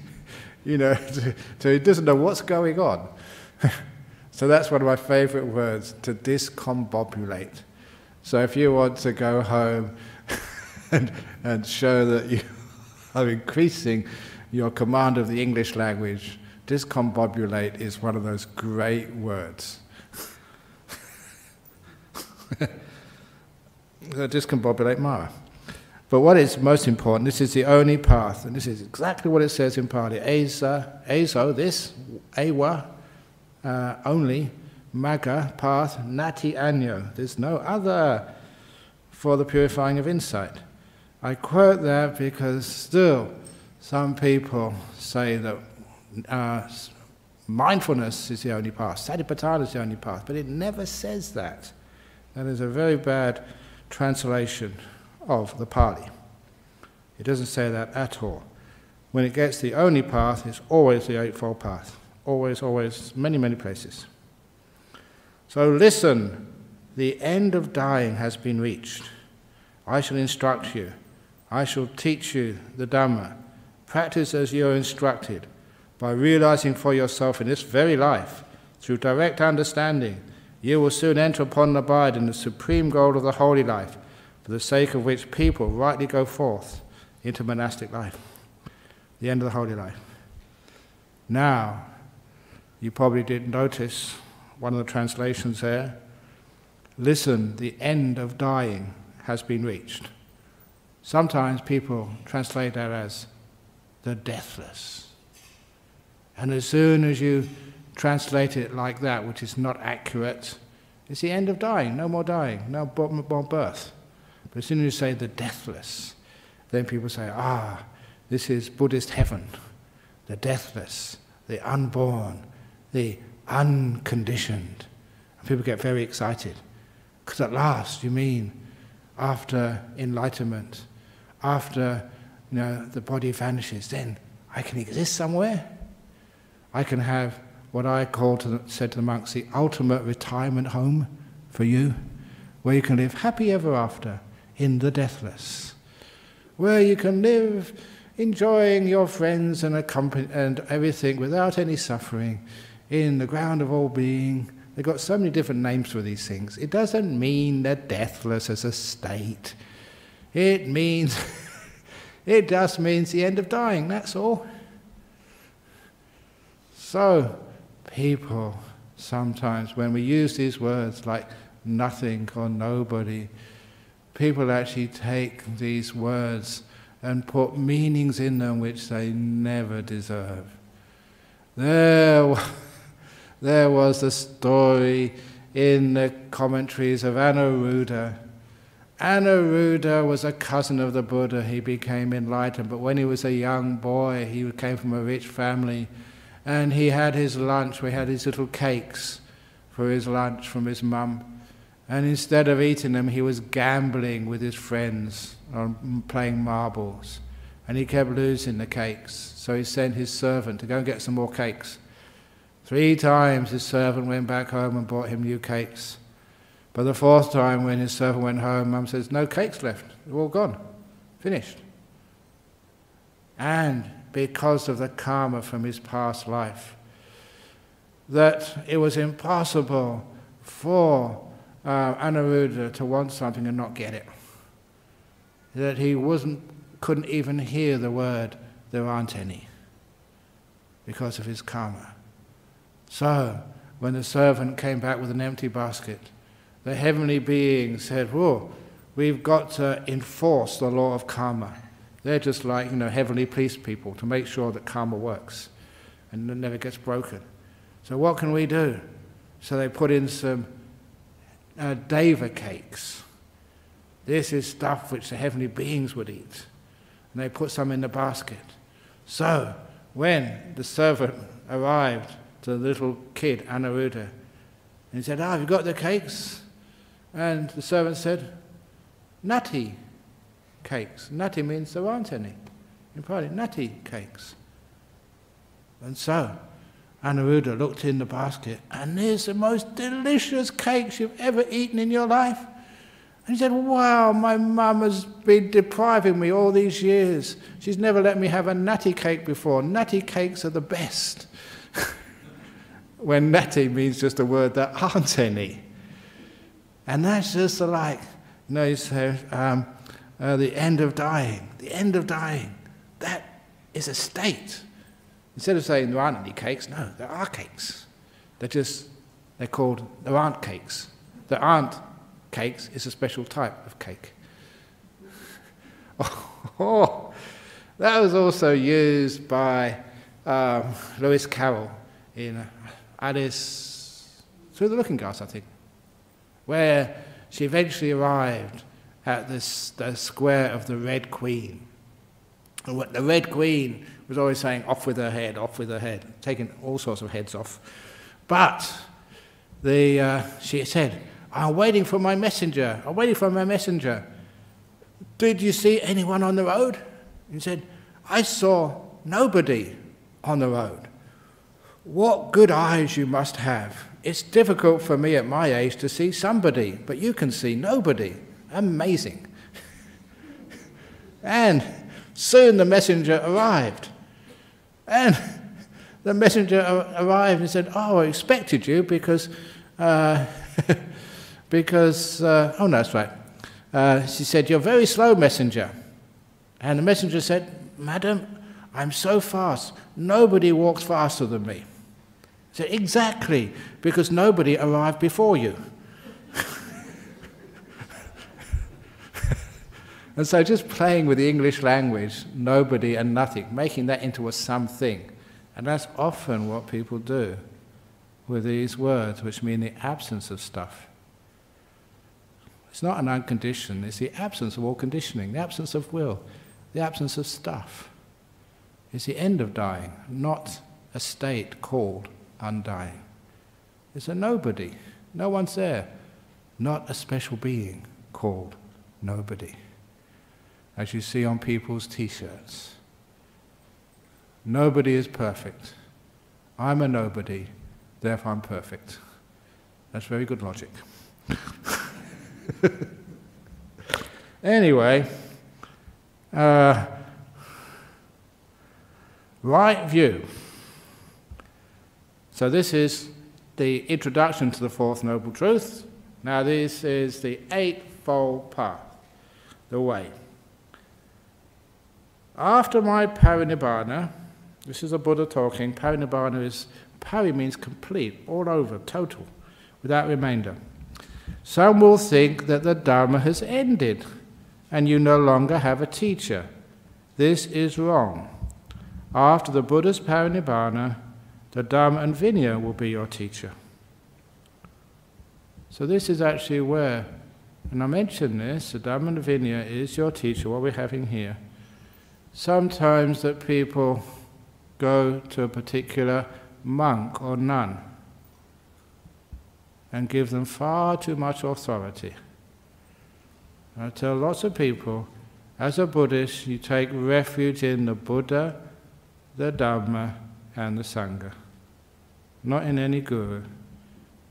so he doesn't know what's going on. So that's one of my favorite words, to discombobulate. So if you want to go home and show that you are increasing your command of the English language, discombobulate is one of those great words. Discombobulate Mara. But what is most important, this is the only path, and this is exactly what it says in Pali. Ezo, this, Ewa, only, Magga, path, Nati Anyo. There's no other for the purifying of insight. I quote that because still some people say that mindfulness is the only path, Satipatthana is the only path, but it never says that. That is a very bad translation of the Pali. It doesn't say that at all. When it gets the only path, it's always the Eightfold Path. Always, always, many, many places. So listen, the end of dying has been reached. I shall instruct you. I shall teach you the Dhamma. Practice as you are instructed, by realizing for yourself in this very life, through direct understanding, you will soon enter upon and abide in the supreme goal of the holy life, for the sake of which people rightly go forth into monastic life. The end of the holy life. Now, you probably didn't notice one of the translations there. listen, the end of dying has been reached. Sometimes people translate that as the deathless. And as soon as you translate it like that, which is not accurate, it's the end of dying, no more dying, no more birth. But as soon as you say the deathless, then people say, this is Buddhist heaven, the deathless, the unborn, the unconditioned. And people get very excited, because at last, you mean, after enlightenment, after the body vanishes, then I can exist somewhere. I can have what I said to the monks, the ultimate retirement home for you, where you can live happy ever after in the deathless, where you can live enjoying your friends and everything without any suffering, in the ground of all being. They've got so many different names for these things. It doesn't mean the deathless as a state. It just means the end of dying, that's all. So, people, sometimes when we use these words like nothing or nobody, people actually take these words and put meanings in them which they never deserve. There was the story in the commentaries of Anuruddha. Anuruddha was a cousin of the Buddha. He became enlightened, but when he was a young boy, he came from a rich family, and he had his lunch. We had his little cakes for his lunch from his mum. And instead of eating them, he was gambling with his friends or playing marbles. And he kept losing the cakes. So he sent his servant to go and get some more cakes. 3 times his servant went back home and brought him new cakes. But the 4th time when his servant went home, Mum says, no cakes left. They're all gone. Finished. And because of the karma from his past life, that it was impossible for Anuruddha to want something and not get it. That he couldn't even hear the word, there aren't any, because of his karma. So, when the servant came back with an empty basket, the heavenly beings said, whoa, we've got to enforce the law of karma. They're just like, heavenly police people to make sure that karma works and it never gets broken. So what can we do? So they put in some Deva cakes. This is stuff which the heavenly beings would eat. And they put some in the basket. So, when the servant arrived to the little kid, Anuruddha, and he said, have you got the cakes? And the servant said, nutty cakes. Nutty means there aren't any. In Pali, nutty cakes. And so, Anuruddha looked in the basket, and there's the most delicious cakes you've ever eaten in your life. And he said, wow, my mum has been depriving me all these years. She's never let me have a nutty cake before. Nutty cakes are the best. When nutty means just a word that aren't any. And that's just like, he said, the end of dying. The end of dying. That is a state. Instead of saying there aren't any cakes, no, there are cakes. They're called, there aren't cakes. There aren't cakes is a special type of cake. That was also used by Lewis Carroll in Alice Through the Looking Glass, I think, where she eventually arrived at the square of the Red Queen. And what the Red Queen was always saying, off with her head, taking all sorts of heads off. But she said, I'm waiting for my messenger. Did you see anyone on the road? He said, I saw nobody on the road. What good eyes you must have. It's difficult for me at my age to see somebody, but you can see nobody. Amazing. And soon the messenger arrived. And the messenger arrived and said, I expected you because oh no, that's right. She said, you're very slow, messenger. And the messenger said, Madam, I'm so fast. Nobody walks faster than me. He said, exactly, because nobody arrived before you. And so just playing with the English language, nobody and nothing, making that into a something. And that's often what people do with these words, which mean the absence of stuff. It's not an unconditioned, it's the absence of all conditioning, the absence of will, the absence of stuff. It's the end of dying, not a state called undying. It's a nobody. No one's there. Not a special being called nobody. As you see on people's t-shirts. Nobody is perfect. I'm a nobody, therefore I'm perfect. That's very good logic. Anyway, right view. So this is the introduction to the Fourth Noble Truth. Now this is the Eightfold Path, the way. After my parinibbana, this is a Buddha talking, parinibbana is, pari means complete, all over, total, without remainder. Some will think that the Dharma has ended and you no longer have a teacher. This is wrong. After the Buddha's parinibbana, the Dharma and Vinaya will be your teacher. So this is actually where, and I mentioned this, the Dharma and Vinaya is your teacher, what we're having here. Sometimes that people go to a particular monk or nun and give them far too much authority. I tell lots of people, as a Buddhist, you take refuge in the Buddha, the Dhamma, and the Sangha. Not in any guru.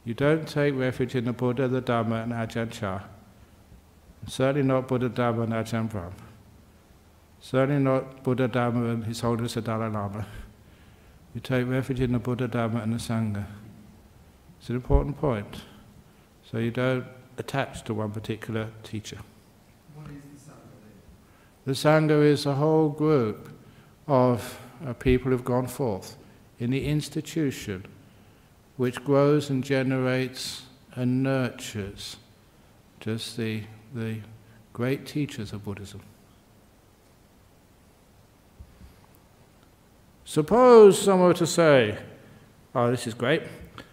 You don't take refuge in the Buddha, the Dhamma, and Ajahn Chah. Certainly not Buddha, Dhamma, and Ajahn Brahm. Certainly not Buddha, Dhamma, and His Holiness the Dalai Lama. You take refuge in the Buddha, Dhamma, and the Sangha. It's an important point. So you don't attach to one particular teacher. What is the Sangha then? The Sangha is a whole group of people who've gone forth in the institution which grows and generates and nurtures just the great teachers of Buddhism. Suppose someone were to say, oh, this is great.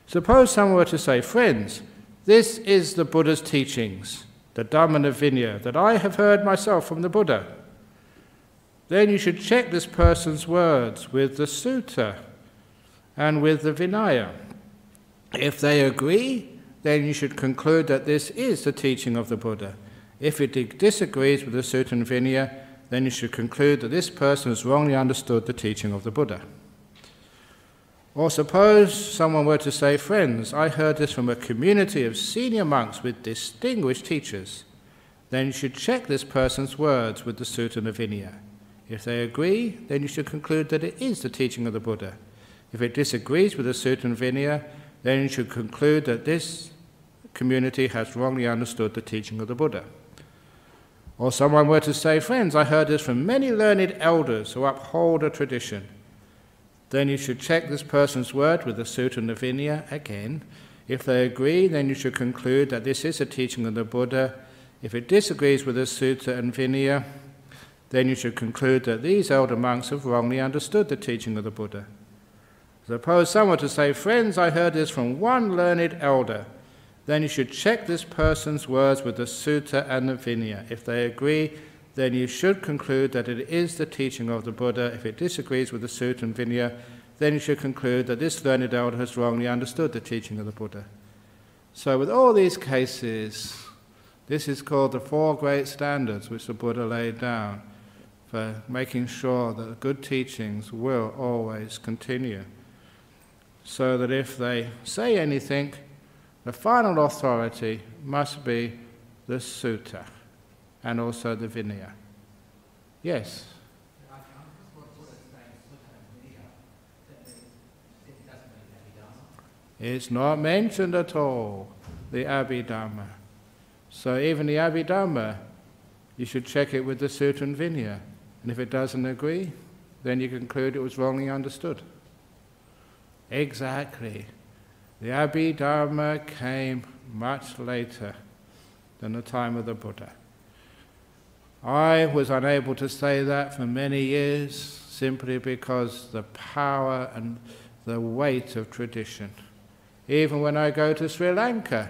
Suppose someone were to say, friends, this is the Buddha's teachings, the Dhamma and the Vinaya, that I have heard myself from the Buddha. Then you should check this person's words with the Sutta and with the Vinaya. If they agree, then you should conclude that this is the teaching of the Buddha. If it disagrees with the Sutta and Vinaya, then you should conclude that this person has wrongly understood the teaching of the Buddha. Or suppose someone were to say, friends, I heard this from a community of senior monks with distinguished teachers. Then you should check this person's words with the Sutta and the Vinaya. If they agree, then you should conclude that it is the teaching of the Buddha. If it disagrees with the Sutta and Vinaya, then you should conclude that this community has wrongly understood the teaching of the Buddha. Or someone were to say, friends, I heard this from many learned elders who uphold a tradition. Then you should check this person's word with the Sutta and the Vinaya again. If they agree, then you should conclude that this is a teaching of the Buddha. If it disagrees with the Sutta and Vinaya, then you should conclude that these elder monks have wrongly understood the teaching of the Buddha. Suppose someone to say, friends, I heard this from one learned elder. Then you should check this person's words with the Sutta and the Vinaya. If they agree, then you should conclude that it is the teaching of the Buddha. If it disagrees with the Sutta and Vinaya, then you should conclude that this learned elder has wrongly understood the teaching of the Buddha. So with all these cases, this is called the Four Great Standards which the Buddha laid down for making sure that good teachings will always continue. So that if they say anything, the final authority must be the Sutta and also the Vinaya. Yes? It's not mentioned at all, the Abhidhamma. So even the Abhidhamma, you should check it with the Sutta and Vinaya. And if it doesn't agree, then you conclude it was wrongly understood. Exactly. The Abhidhamma came much later than the time of the Buddha. I was unable to say that for many years simply because the power and the weight of tradition. Even when I go to Sri Lanka,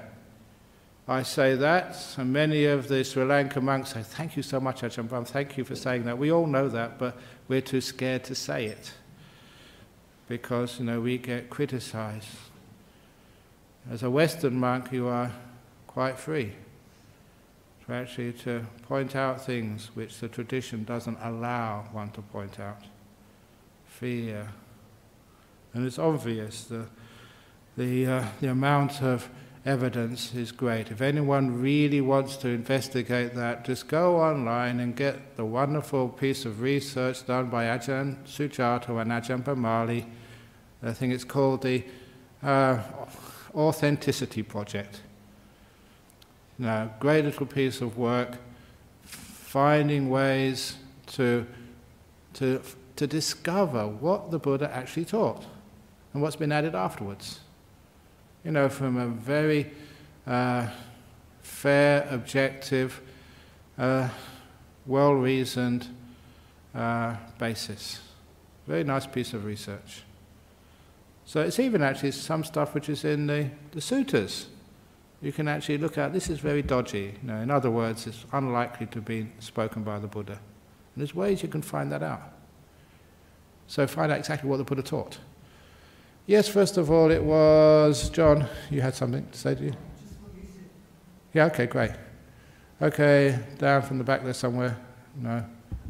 I say that, and many of the Sri Lankan monks say, "Thank you so much, Ajahn Brahm, thank you for saying that." We all know that, but we're too scared to say it because, we get criticized. As a Western monk, you are quite free to actually to point out things which the tradition doesn't allow one to point out. Fear. And it's obvious the amount of evidence is great. If anyone really wants to investigate that, just go online and get the wonderful piece of research done by Ajahn Sujato and Ajahn Brahmali. I think it's called the Authenticity Project. Great little piece of work, finding ways to discover what the Buddha actually taught and what's been added afterwards. From a very fair, objective, well-reasoned basis. Very nice piece of research. So it's even actually some stuff which is in the suttas. You can actually look at, this is very dodgy. In other words, it's unlikely to be spoken by the Buddha. And there's ways you can find that out. So find out exactly what the Buddha taught. Yes, first of all, it was John. You had something to say, do you? Yeah, okay, great. Okay, down from the back there somewhere. No.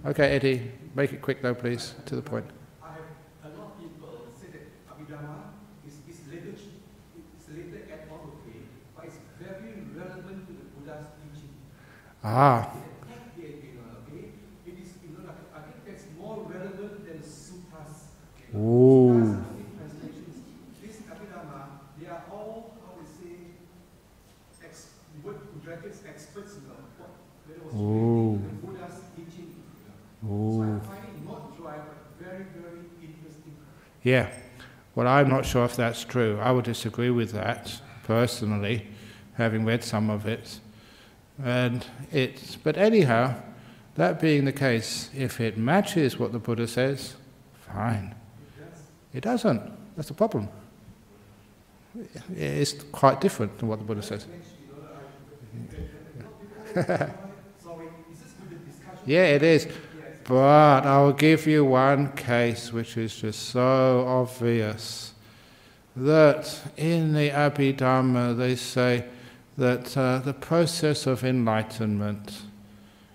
Okay, Eddie, make it quick though, please, to the point. I have a lot of people say that Abhidhamma is later add on, okay, but it's very relevant to the Buddha's teaching. Ah. It is, I think that's more relevant than suttas. Ooh. This Abhidhamma, they are all, how to say, experts in what was the Buddha's teaching. So I find it not dry, but very, very interesting. Yeah. Well, I'm not sure if that's true. I would disagree with that, personally, having read some of it. But anyhow, that being the case, if it matches what the Buddha says, fine. It doesn't. That's the problem. It's quite different than what the Buddha says. Yeah, it is. But I will give you one case which is just so obvious, that in the Abhidhamma they say that the process of enlightenment,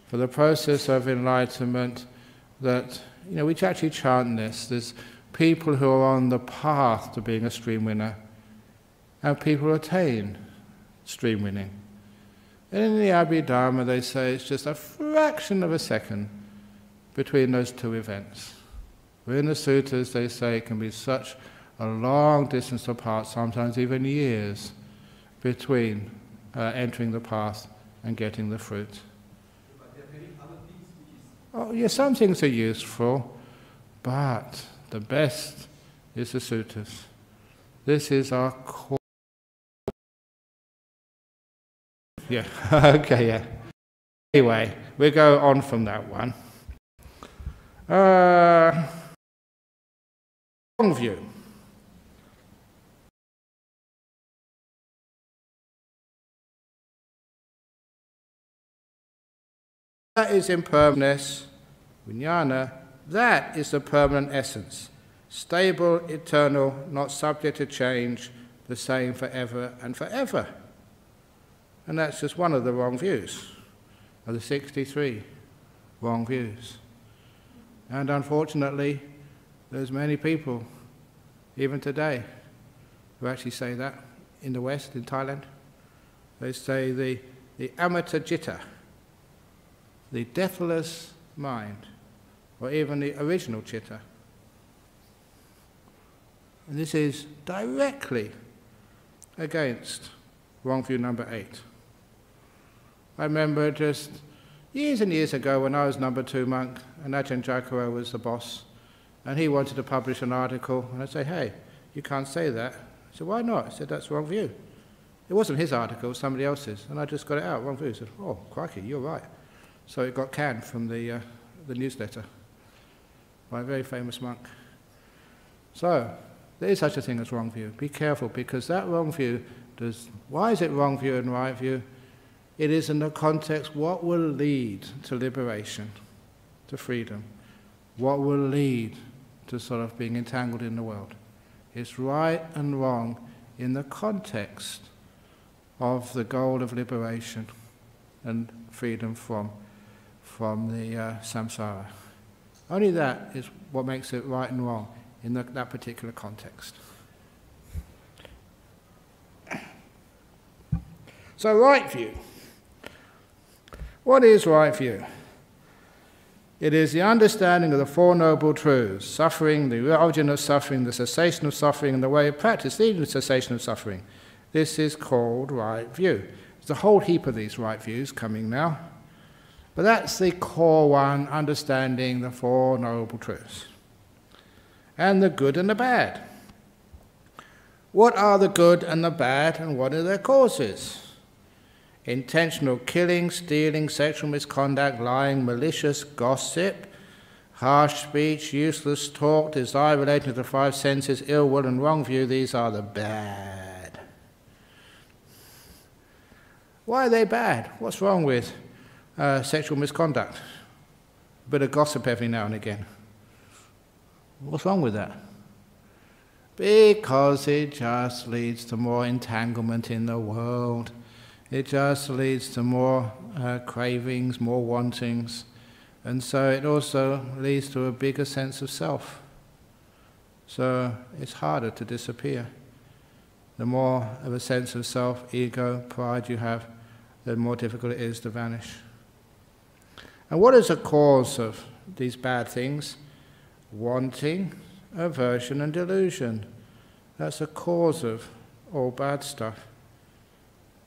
for the process of enlightenment, that, we actually chant this, there's people who are on the path to being a stream winner, and people who attain stream winning. And in the Abhidhamma they say it's just a fraction of a second between those two events. Where in the suttas they say it can be such a long distance apart, sometimes even years, between entering the path and getting the fruit. But there are many other things which is... Oh, yeah, some things are useful, but the best is the suttas. This is our core. Yeah, okay, yeah. Anyway, we go on from that one. Wrong view. That is impermanence, vijnana, that is the permanent essence. Stable, eternal, not subject to change, the same forever and forever. And that's just one of the wrong views, of the 63 wrong views. And unfortunately, there's many people, even today, who actually say that in the West, in Thailand. They say the amata citta, the deathless mind, or even the original citta. And this is directly against wrong view number 8. I remember just years and years ago when I was number 2 monk, and Ajahn Jagara was the boss, and he wanted to publish an article, and I say, hey, you can't say that. I said, why not? I said, that's the wrong view. It wasn't his article, it was somebody else's, and I just got it out, wrong view. I said, oh, crikey, you're right. So it got canned from the newsletter by a very famous monk. So there is such a thing as wrong view. Be careful, because that wrong view does... Why is it wrong view and right view? It is in the context, what will lead to liberation, to freedom? What will lead to sort of being entangled in the world? It's right and wrong in the context of the goal of liberation and freedom from the samsara. Only that is what makes it right and wrong in that particular context. So right view. What is right view? It is the understanding of the Four Noble Truths: suffering, the origin of suffering, the cessation of suffering, and the way of practice leading to cessation of suffering. This is called right view. There's a whole heap of these right views coming now. But that's the core one, understanding the Four Noble Truths. And the good and the bad. What are the good and the bad, and what are their causes? Intentional killing, stealing, sexual misconduct, lying, malicious gossip, harsh speech, useless talk, desire relating to the five senses, ill will and wrong view, these are the bad. Why are they bad? What's wrong with sexual misconduct? A bit of gossip every now and again. What's wrong with that? Because it just leads to more entanglement in the world. It just leads to more cravings, more wantings, and so it also leads to a bigger sense of self. So it's harder to disappear. The more of a sense of self, ego, pride you have, the more difficult it is to vanish. And what is the cause of these bad things? Wanting, aversion, and delusion. That's the cause of all bad stuff.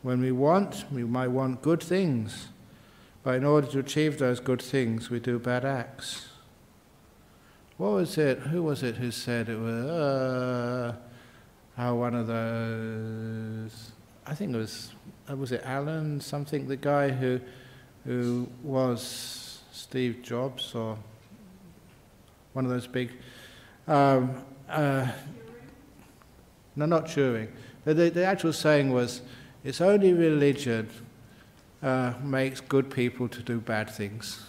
When we might want good things, but in order to achieve those good things, we do bad acts. What was it? Who was it who said it was? One of those. I think it was it Alan something? The guy who was Steve Jobs, or one of those big. No, not Turing. The actual saying was, it's only religion makes good people to do bad things.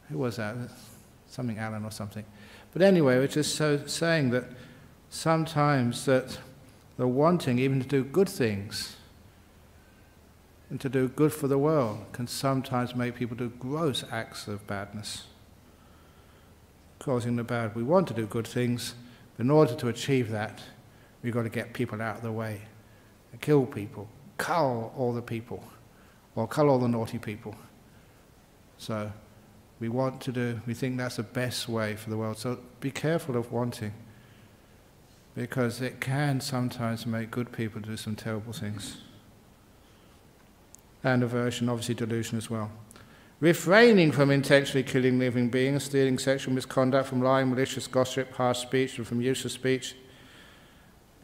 Who was that? Something Allen or something. But anyway, it's just saying that sometimes that the wanting even to do good things and to do good for the world can sometimes make people do gross acts of badness, causing the bad. We want to do good things, but in order to achieve that, we've got to get people out of the way. Kill people, cull all the people, or cull all the naughty people. So we think that's the best way for the world. So be careful of wanting, because it can sometimes make good people do some terrible things. And aversion, obviously delusion as well. Refraining from intentionally killing living beings, stealing, sexual misconduct, from lying, malicious gossip, harsh speech, and from useless speech.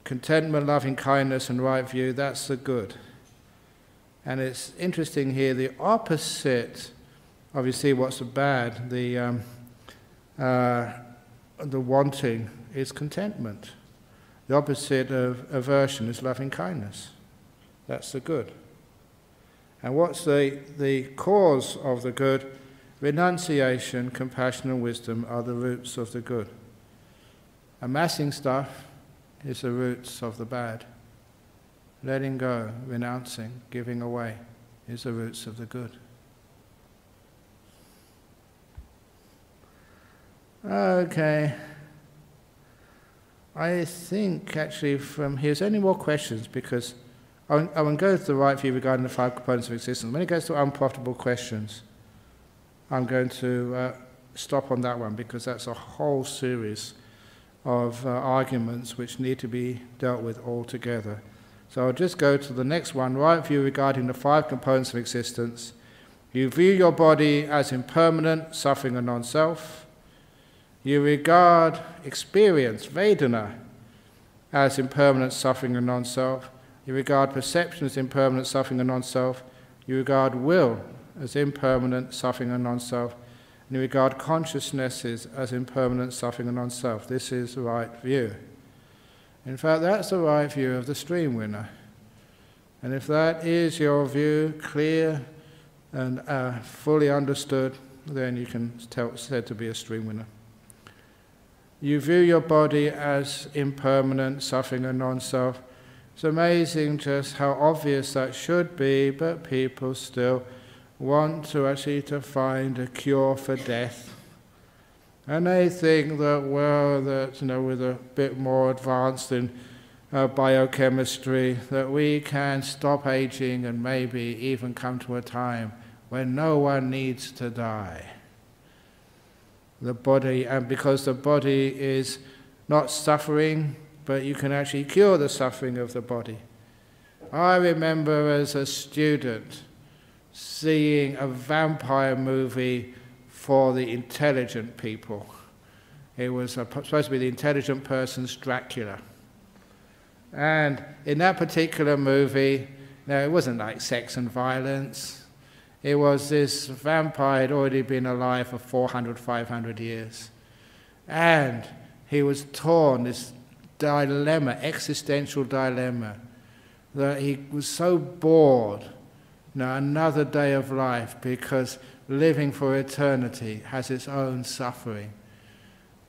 Contentment, loving kindness, and right view, that's the good. And it's interesting here, the opposite, obviously what's the bad, the wanting is contentment. The opposite of aversion is loving kindness. That's the good. And what's the cause of the good? Renunciation, compassion, and wisdom are the roots of the good. Amassing stuff is the roots of the bad. Letting go, renouncing, giving away is the roots of the good. Okay. I think actually from here, is there any more questions? Because I won't go to the right view regarding the five components of existence. When it goes to unprofitable questions, I'm going to stop on that one, because that's a whole series of arguments which need to be dealt with all together. So I'll just go to the next one, right view regarding the five components of existence. You view your body as impermanent, suffering, and non-self. You regard experience, Vedana, as impermanent, suffering, and non-self. You regard perception as impermanent, suffering, and non-self. You regard will as impermanent, suffering and non-self, and you regard consciousnesses as impermanent, suffering and non-self. This is the right view. In fact, that's the right view of the stream winner. And if that is your view, clear and fully understood, then you can said to be a stream winner. You view your body as impermanent, suffering and non-self. It's amazing just how obvious that should be, but people still want to actually to find a cure for death. And they think that, well, that, with a bit more advanced in biochemistry, that we can stop aging and maybe even come to a time when no one needs to die. The body, and because the body is not suffering, but you can actually cure the suffering of the body. I remember as a student seeing a vampire movie for the intelligent people. It was supposed to be the intelligent person's Dracula. And in that particular movie, now it wasn't like sex and violence. It was this vampire had already been alive for 400, 500 years. And he was torn, this dilemma, existential dilemma, that he was so bored, another day of life, because living for eternity has its own suffering.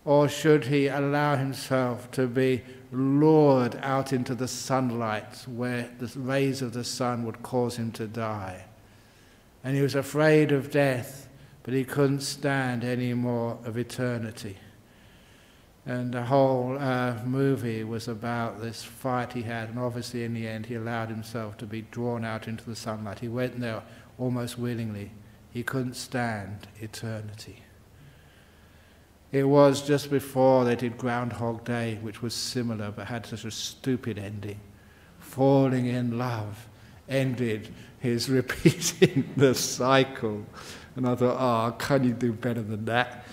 Or should he allow himself to be lured out into the sunlight where the rays of the sun would cause him to die? And he was afraid of death, but he couldn't stand any more of eternity. And the whole movie was about this fight he had, and obviously in the end he allowed himself to be drawn out into the sunlight. He went there almost willingly. He couldn't stand eternity. It was just before they did Groundhog Day, which was similar but had such a stupid ending. Falling in love ended his repeating the cycle. And I thought, can you do better than that?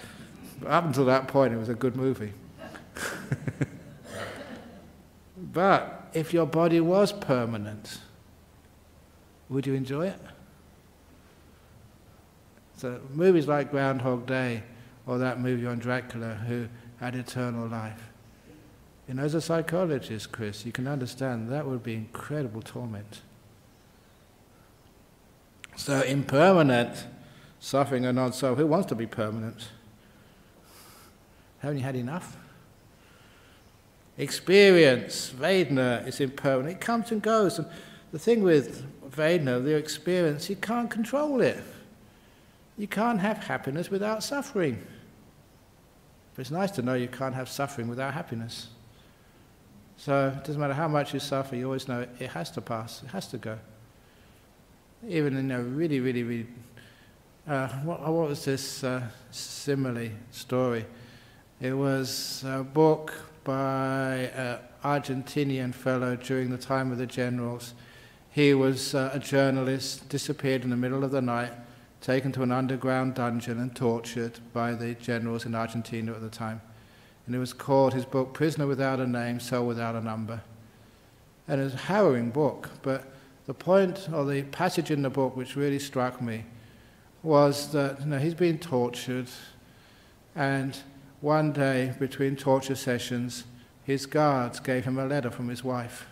But up until that point, it was a good movie. But if your body was permanent, would you enjoy it? So movies like Groundhog Day, or that movie on Dracula, who had eternal life. As a psychologist, Chris, you can understand that would be incredible torment. So impermanent, suffering and non-self, who wants to be permanent? Haven't you had enough? Experience, Vedana, is impermanent. It comes and goes. And the thing with Vedana, the experience, you can't control it. You can't have happiness without suffering. But it's nice to know you can't have suffering without happiness. So it doesn't matter how much you suffer, you always know it has to pass, it has to go. Even in a really, really, really... what was this simile story? It was a book by an Argentinian fellow during the time of the generals. He was a journalist, disappeared in the middle of the night, taken to an underground dungeon and tortured by the generals in Argentina at the time. And it was called, his book, Prisoner Without a Name, Cell Without a Number. And it was a harrowing book, but the point, or the passage in the book which really struck me, was that he's been tortured, and one day, between torture sessions, his guards gave him a letter from his wife.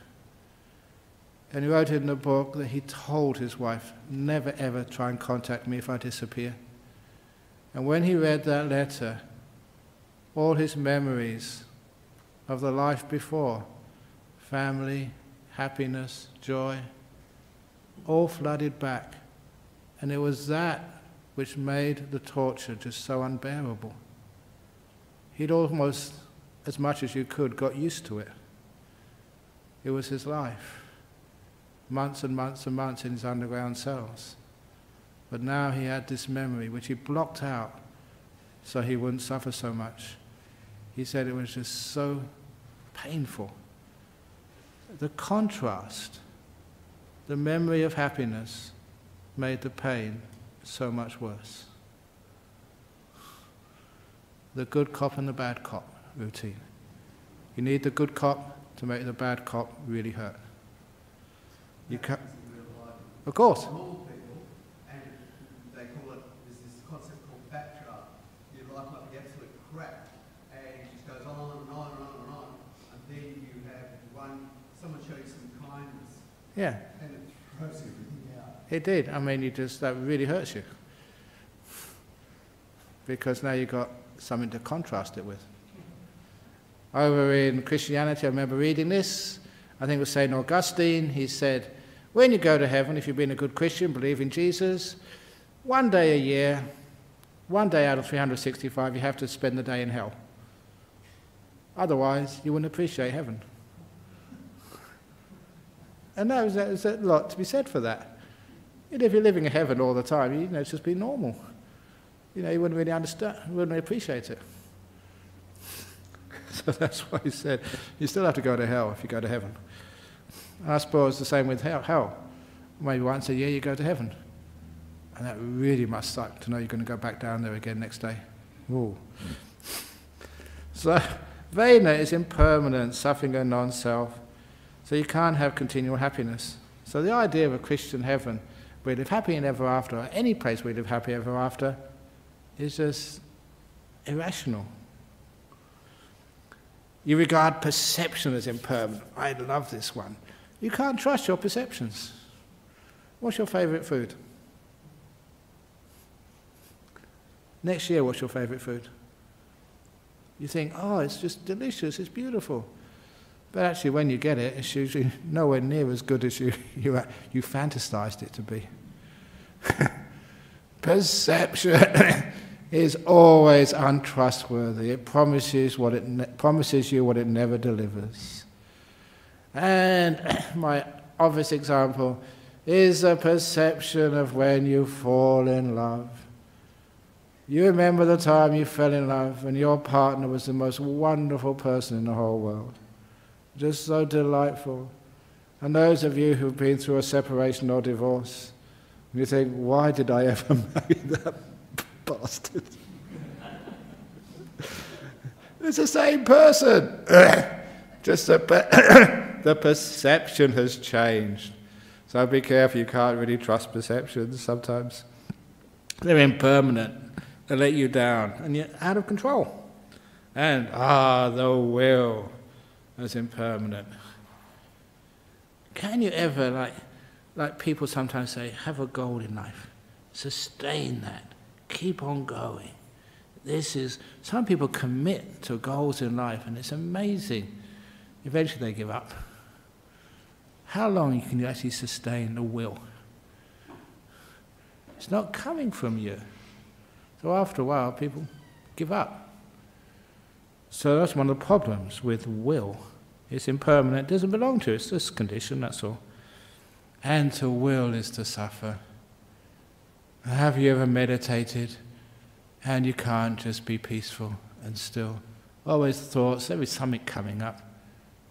And he wrote in the book that he told his wife, never ever try and contact me if I disappear. And when he read that letter, all his memories of the life before, family, happiness, joy, all flooded back. And it was that which made the torture just so unbearable. He'd almost, as much as you could, got used to it. It was his life. Months and months and months in his underground cells. But now he had this memory which he blocked out so he wouldn't suffer so much. He said it was just so painful. The contrast, the memory of happiness, made the pain so much worse. The good cop and the bad cop routine. You need the good cop to make the bad cop really hurt. You can't, of course. someone showed you some kindness, Yeah, and it throws everything out. it did. I mean, that really hurts you. Because now you've got something to contrast it with. Over in Christianity, I remember reading this. I think it was St. Augustine. He said, when you go to heaven, if you've been a good Christian, believe in Jesus, one day a year, one day out of 365, you have to spend the day in hell. Otherwise, you wouldn't appreciate heaven. And there's a lot to be said for that. If you're living in heaven all the time, it's just be normal. You wouldn't really understand, wouldn't really appreciate it. So that's why he said, you still have to go to hell if you go to heaven. And I suppose the same with hell. Maybe once a year you go to heaven. And that really must suck to know you're going to go back down there again next day. Ooh. So, Vena is impermanent, suffering and non-self. So you can't have continual happiness. So the idea of a Christian heaven, where you live happy and ever after, or any place where you live happy ever after, is just irrational. You regard perception as impermanent. I love this one. You can't trust your perceptions. What's your favourite food? Next year, what's your favourite food? You think, oh, it's just delicious, it's beautiful. But actually, when you get it, it's usually nowhere near as good as you fantasized it to be. Perception is always untrustworthy. It promises you what it never delivers. And my obvious example is a perception of when you fall in love. You remember the time you fell in love and your partner was the most wonderful person in the whole world. Just so delightful. And those of you who've been through a separation or divorce, you think, why did I ever marry that bastard? It's the same person. Just the perception has changed. So be careful, you can't really trust perceptions sometimes. They're impermanent. They let you down, and you're out of control. And, the will is impermanent. Can you ever, like people sometimes say, have a goal in life, sustain that, keep on going. Some people commit to goals in life, and it's amazing. Eventually they give up. How long can you actually sustain the will? It's not coming from you. So after a while, people give up. So that's one of the problems with will. It's impermanent, it doesn't belong to you, it's just condition, that's all. And to will is to suffer. Have you ever meditated and you can't just be peaceful and still? Always thoughts, there is something coming up.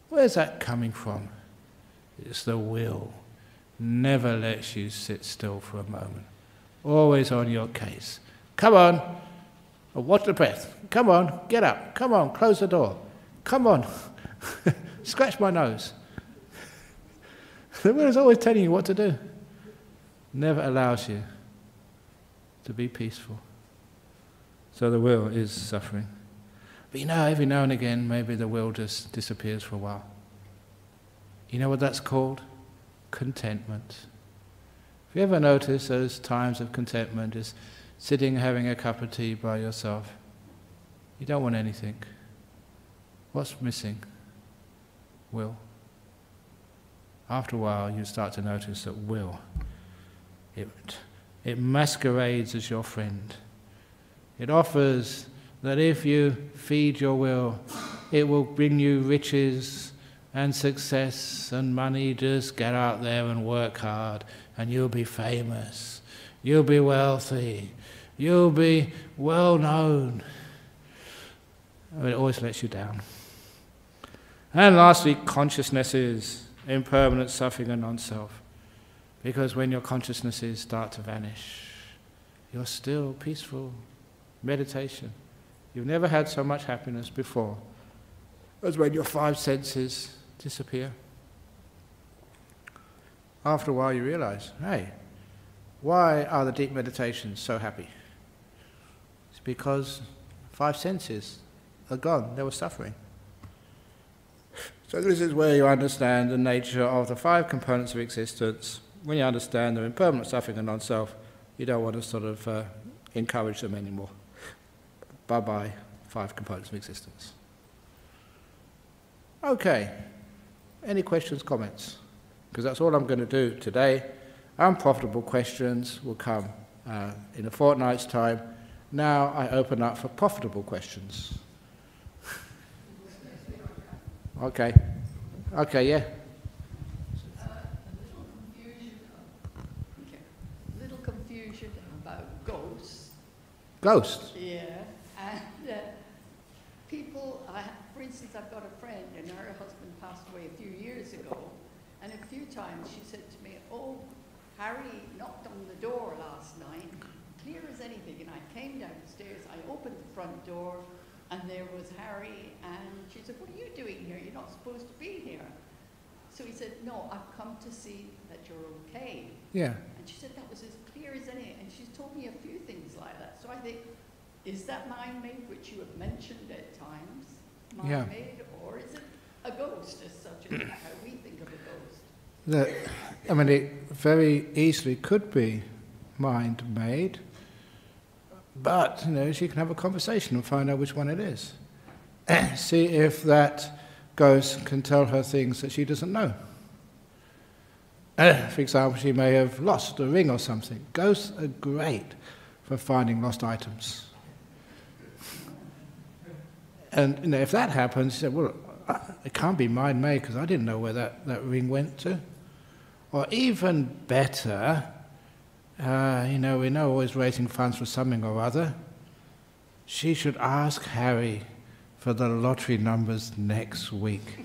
Where's that coming from? It's the will. Never lets you sit still for a moment. Always on your case. Come on, watch the breath. Come on, get up. Come on, close the door. Come on, scratch my nose. The will is always telling you what to do. Never allows you to be peaceful. So the will is suffering. But every now and again, maybe the will just disappears for a while. You know what that's called? Contentment. If you ever notice those times of contentment is sitting having a cup of tea by yourself. You don't want anything. What's missing? Will. After a while you start to notice that will, it masquerades as your friend. It offers that if you feed your will, it will bring you riches and success and money. Just get out there and work hard and you'll be famous. You'll be wealthy. You'll be well known. It always lets you down. And lastly, consciousness is impermanent suffering and non-self. Because when your consciousnesses start to vanish, you're still peaceful. Meditation. You've never had so much happiness before as when your 5 senses disappear. After a while you realize, hey, why are the deep meditations so happy? It's because 5 senses are gone. They were suffering. So this is where you understand the nature of the 5 components of existence. When you understand their impermanent suffering and non-self, you don't want to sort of encourage them anymore. Bye-bye, 5 components of existence. Okay, any questions, comments? Because that's all I'm going to do today. Unprofitable questions will come in a fortnight's time. Now I open up for profitable questions. Okay. Okay, yeah. A little confusion about ghosts. Ghosts? Yeah. And people, for instance, I've got a friend and her husband passed away a few years ago. And a few times she said to me, oh, Harry knocked on the door last night, clear as anything. And I came downstairs, I opened the front door, and there was Harry, and she said, what are you doing here? You're not supposed to be here. So he said, no, I've come to see that you're okay. Yeah. And she said, that was as clear as anything. And she's told me a few things like that. So I think, is that mind-made, which you have mentioned at times, mind-made, or is it a ghost as such, as how we think of a ghost? I mean, it very easily could be mind-made. But, you know, she can have a conversation and find out which one it is. See if that ghost can tell her things that she doesn't know. For example, she may have lost a ring or something. Ghosts are great for finding lost items. And, you know, if that happens, she said, well, it can't be mind-made because I didn't know where that ring went to. Or even better, you know, we're now always raising funds for something or other. She should ask Harry for the lottery numbers next week.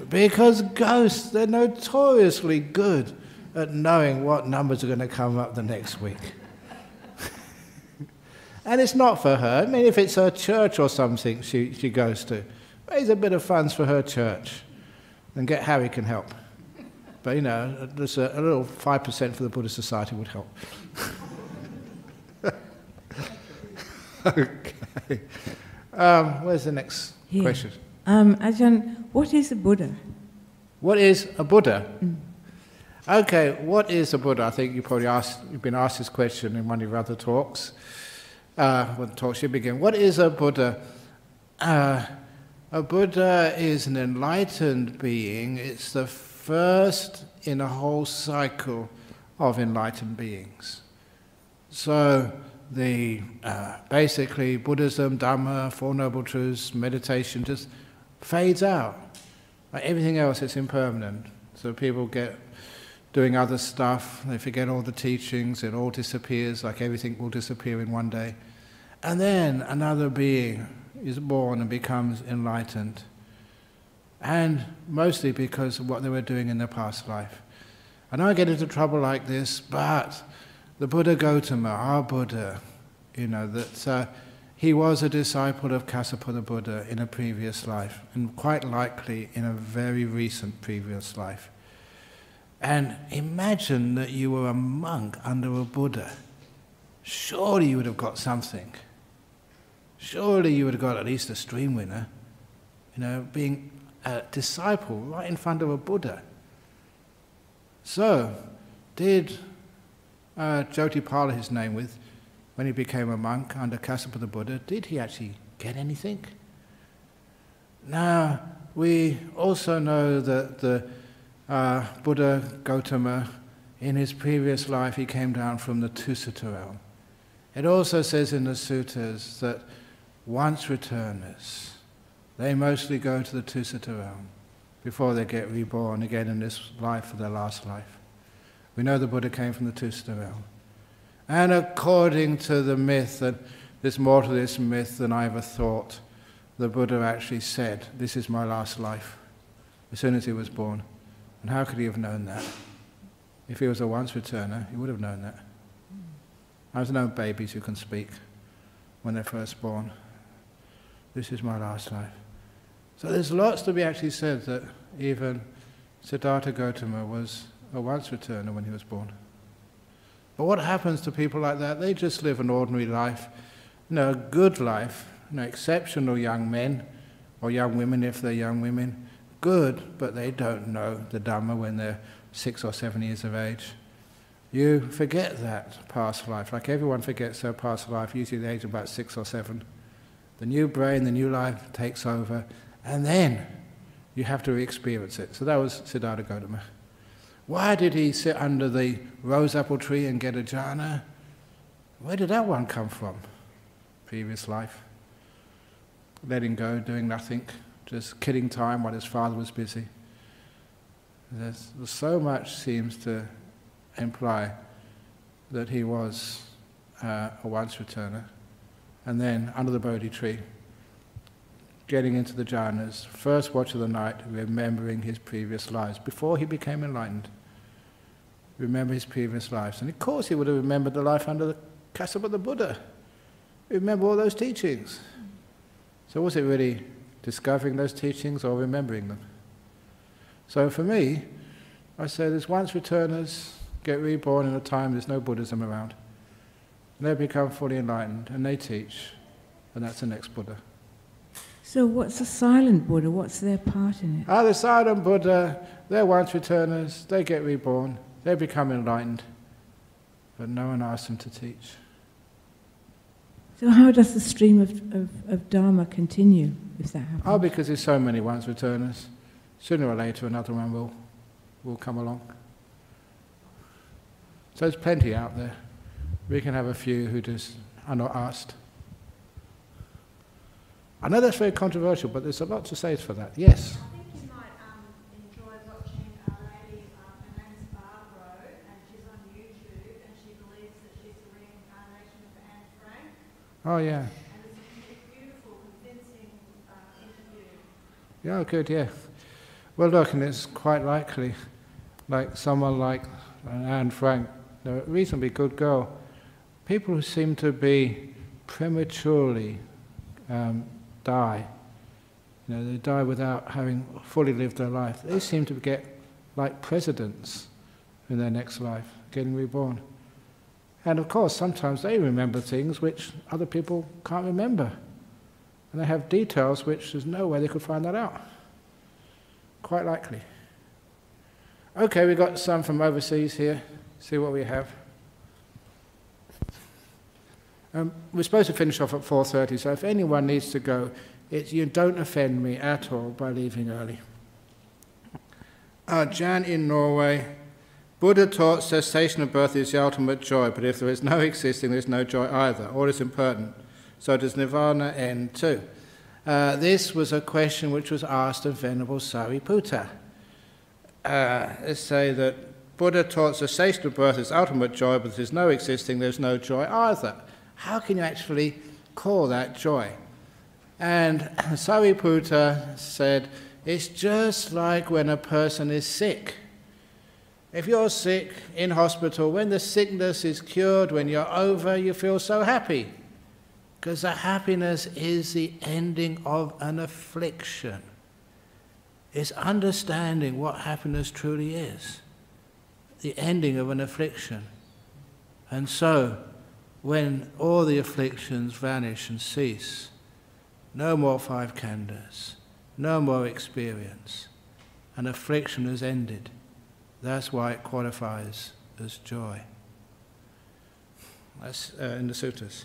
Because ghosts, they're notoriously good at knowing what numbers are going to come up the next week. And it's not for her. I mean, if it's her church or something she goes to, raise a bit of funds for her church and get Harry can help. But, you know, there's a little 5% for the Buddhist Society would help. Okay. Where's the next question? Ajahn, what is a Buddha? What is a Buddha? Okay, what is a Buddha? I think you've been asked this question in one of your other talks. When the talk should begin. What is a Buddha? A Buddha is an enlightened being. It's the first in a whole cycle of enlightened beings. So basically Buddhism, Dhamma, Four Noble Truths, meditation just fades out. Like everything else is impermanent. So people get doing other stuff, they forget all the teachings, it all disappears, like everything will disappear in one day. And then another being is born and becomes enlightened. And mostly because of what they were doing in their past life. I know I get into trouble like this, but the Buddha Gautama, our Buddha, you know, that he was a disciple of Kassapa Buddha in a previous life, and quite likely in a very recent previous life. And imagine that you were a monk under a Buddha. Surely you would have got something. Surely you would have got at least a stream winner, you know, being a disciple right in front of a Buddha. So, did Jyotipala, his name with, when he became a monk under Kassapa Buddha, did he actually get anything? Now, we also know that the Buddha Gautama, in his previous life, he came down from the Tusita realm. It also says in the suttas that once returners, they mostly go to the Tusita realm before they get reborn again in this life for their last life. We know the Buddha came from the Tusita realm. And according to the myth, that there's more to this myth than I ever thought, the Buddha actually said, this is my last life, as soon as he was born. And how could he have known that? If he was a once returner, he would have known that. There's no babies who can speak when they're first born. This is my last life. So there's lots to be actually said that even Siddhartha Gautama was a once returner when he was born. But what happens to people like that? They just live an ordinary life, you know, a good life, you know, exceptional young men, or young women if they're young women, good, but they don't know the Dhamma when they're 6 or 7 years of age. You forget that past life, like everyone forgets their past life, usually at the age of about 6 or 7. The new brain, the new life takes over, and then you have to experience it. So that was Siddhartha Gautama. Why did he sit under the rose apple tree and get a jhana? Where did that one come from? Previous life. Letting go, doing nothing, just killing time while his father was busy. There's so much seems to imply that he was a once returner. And then, under the Bodhi tree, getting into the jhanas, first watch of the night, remembering his previous lives, before he became enlightened. Remember his previous lives. And of course he would have remembered the life under the castle of the Buddha. Remember all those teachings. So was it really discovering those teachings or remembering them? So for me, I say there's once returners, get reborn in a time there's no Buddhism around. And they become fully enlightened, and they teach, and that's the next Buddha. So what's the silent Buddha? What's their part in it? The silent Buddha, they're once returners, they get reborn, they become enlightened, but no one asks them to teach. So how does the stream of Dharma continue if that happens? Because there's so many once returners. Sooner or later another one will come along. So there's plenty out there. We can have a few who just are not asked. I know that's very controversial, but there's a lot to say for that. Yes? I think you might enjoy watching a lady, her name's Barbara, and she's on YouTube, and she believes that she's the reincarnation of Anne Frank. Oh, yeah. And it's a beautiful, convincing interview. Yeah, good, yeah. Well, look, and it's quite likely, like someone like Anne Frank, a reasonably good girl, people who seem to be prematurely die, they die without having fully lived their life. They seem to get like presidents in their next life, getting reborn. And of course, sometimes they remember things which other people can't remember. And they have details which there's no way they could find that out. Quite likely. Okay, we've got some from overseas here. See what we have. We're supposed to finish off at 4:30, so if anyone needs to go, you don't offend me at all by leaving early. Jan in Norway. Buddha taught cessation of birth is the ultimate joy, but if there is no existing, there is no joy either. All is impertinent. So does nirvana end too? This was a question which was asked of Venerable Sariputta. Let's say that Buddha taught cessation of birth is ultimate joy, but if there is no existing, there is no joy either. How can you actually call that joy? And Sariputta said, it's just like when a person is sick. If you're sick in hospital, when the sickness is cured, when you're over, you feel so happy. Because the happiness is the ending of an affliction. It's understanding what happiness truly is. The ending of an affliction. And so, when all the afflictions vanish and cease, no more 5 khandhas, no more experience, an affliction is ended. That's why it qualifies as joy. That's in the suttas.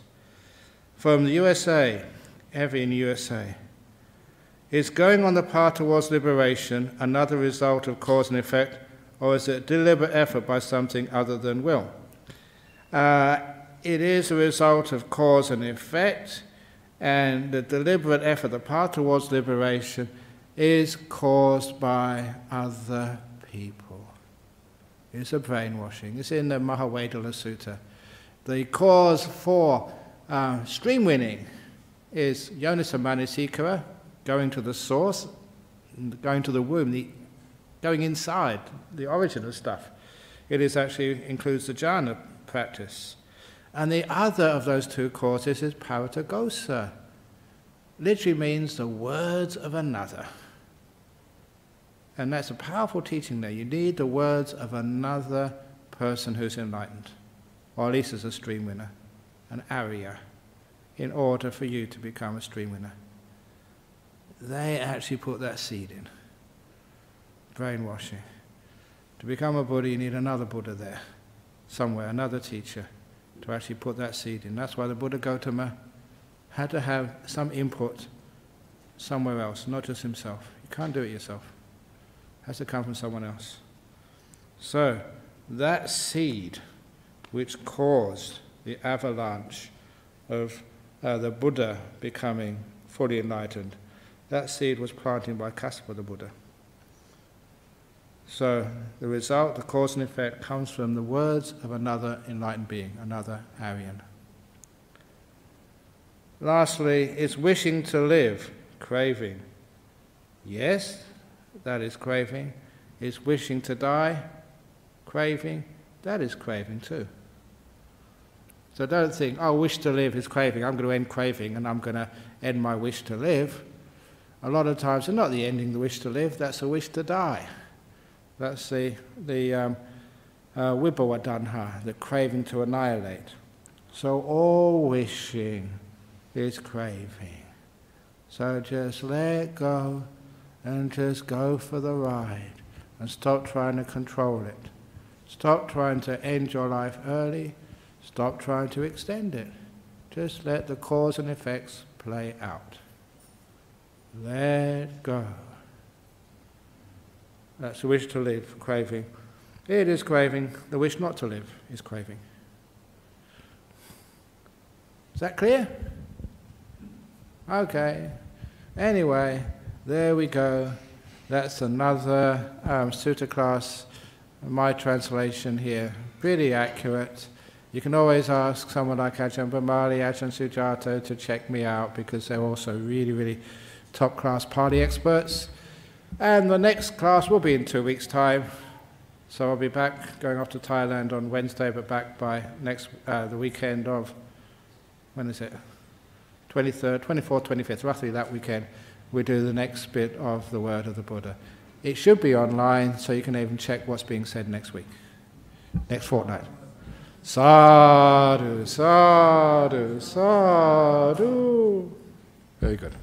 From the USA, Evie in the USA. Is going on the path towards liberation another result of cause and effect, or is it a deliberate effort by something other than will? It is a result of cause and effect, and the deliberate effort, the path towards liberation, is caused by other people. It's a brainwashing. It's in the Mahavedala Sutta. The cause for stream winning is Yonisamanisikara, going to the source, going to the womb, going inside, the origin of stuff. It is actually includes the jhana practice. And the other of those two causes is paratagosa. Literally means the words of another. And that's a powerful teaching there. You need the words of another person who's enlightened, or at least as a stream winner, an Arya, in order for you to become a stream winner. They actually put that seed in. brainwashing. To become a Buddha, you need another Buddha there, somewhere, another teacher, to actually put that seed in. That's why the Buddha Gautama had to have some input somewhere else, not just himself. You can't do it yourself. It has to come from someone else. So, that seed which caused the avalanche of the Buddha becoming fully enlightened, that seed was planted by Kassapa the Buddha. So the result, the cause and effect, comes from the words of another enlightened being, another Aryan. Lastly, is wishing to live, craving. Yes, that is craving. Is wishing to die, craving. That is craving too. So don't think, oh, wish to live is craving, I'm going to end craving and I'm going to end my wish to live. A lot of times it's not the ending the wish to live, that's the wish to die. That's the vibhava tanha, the craving to annihilate. So all wishing is craving. So just let go and just go for the ride and stop trying to control it. Stop trying to end your life early. Stop trying to extend it. Just let the cause and effects play out. Let go. That's the wish to live, craving. It is craving. The wish not to live is craving. Is that clear? Okay. Anyway, there we go. That's another sutta class. My translation here, pretty accurate. You can always ask someone like Ajahn Brahmali, Ajahn Sujato to check me out because they're also really, really top-class Pali experts. And the next class will be in 2 weeks' time. So I'll be back, going off to Thailand on Wednesday, but back by the weekend of, when is it? 23rd, 24th, 25th, roughly that weekend. We do the next bit of the Word of the Buddha. It should be online, so you can even check what's being said next week, next fortnight. Sadhu, sadhu, sadhu. Very good.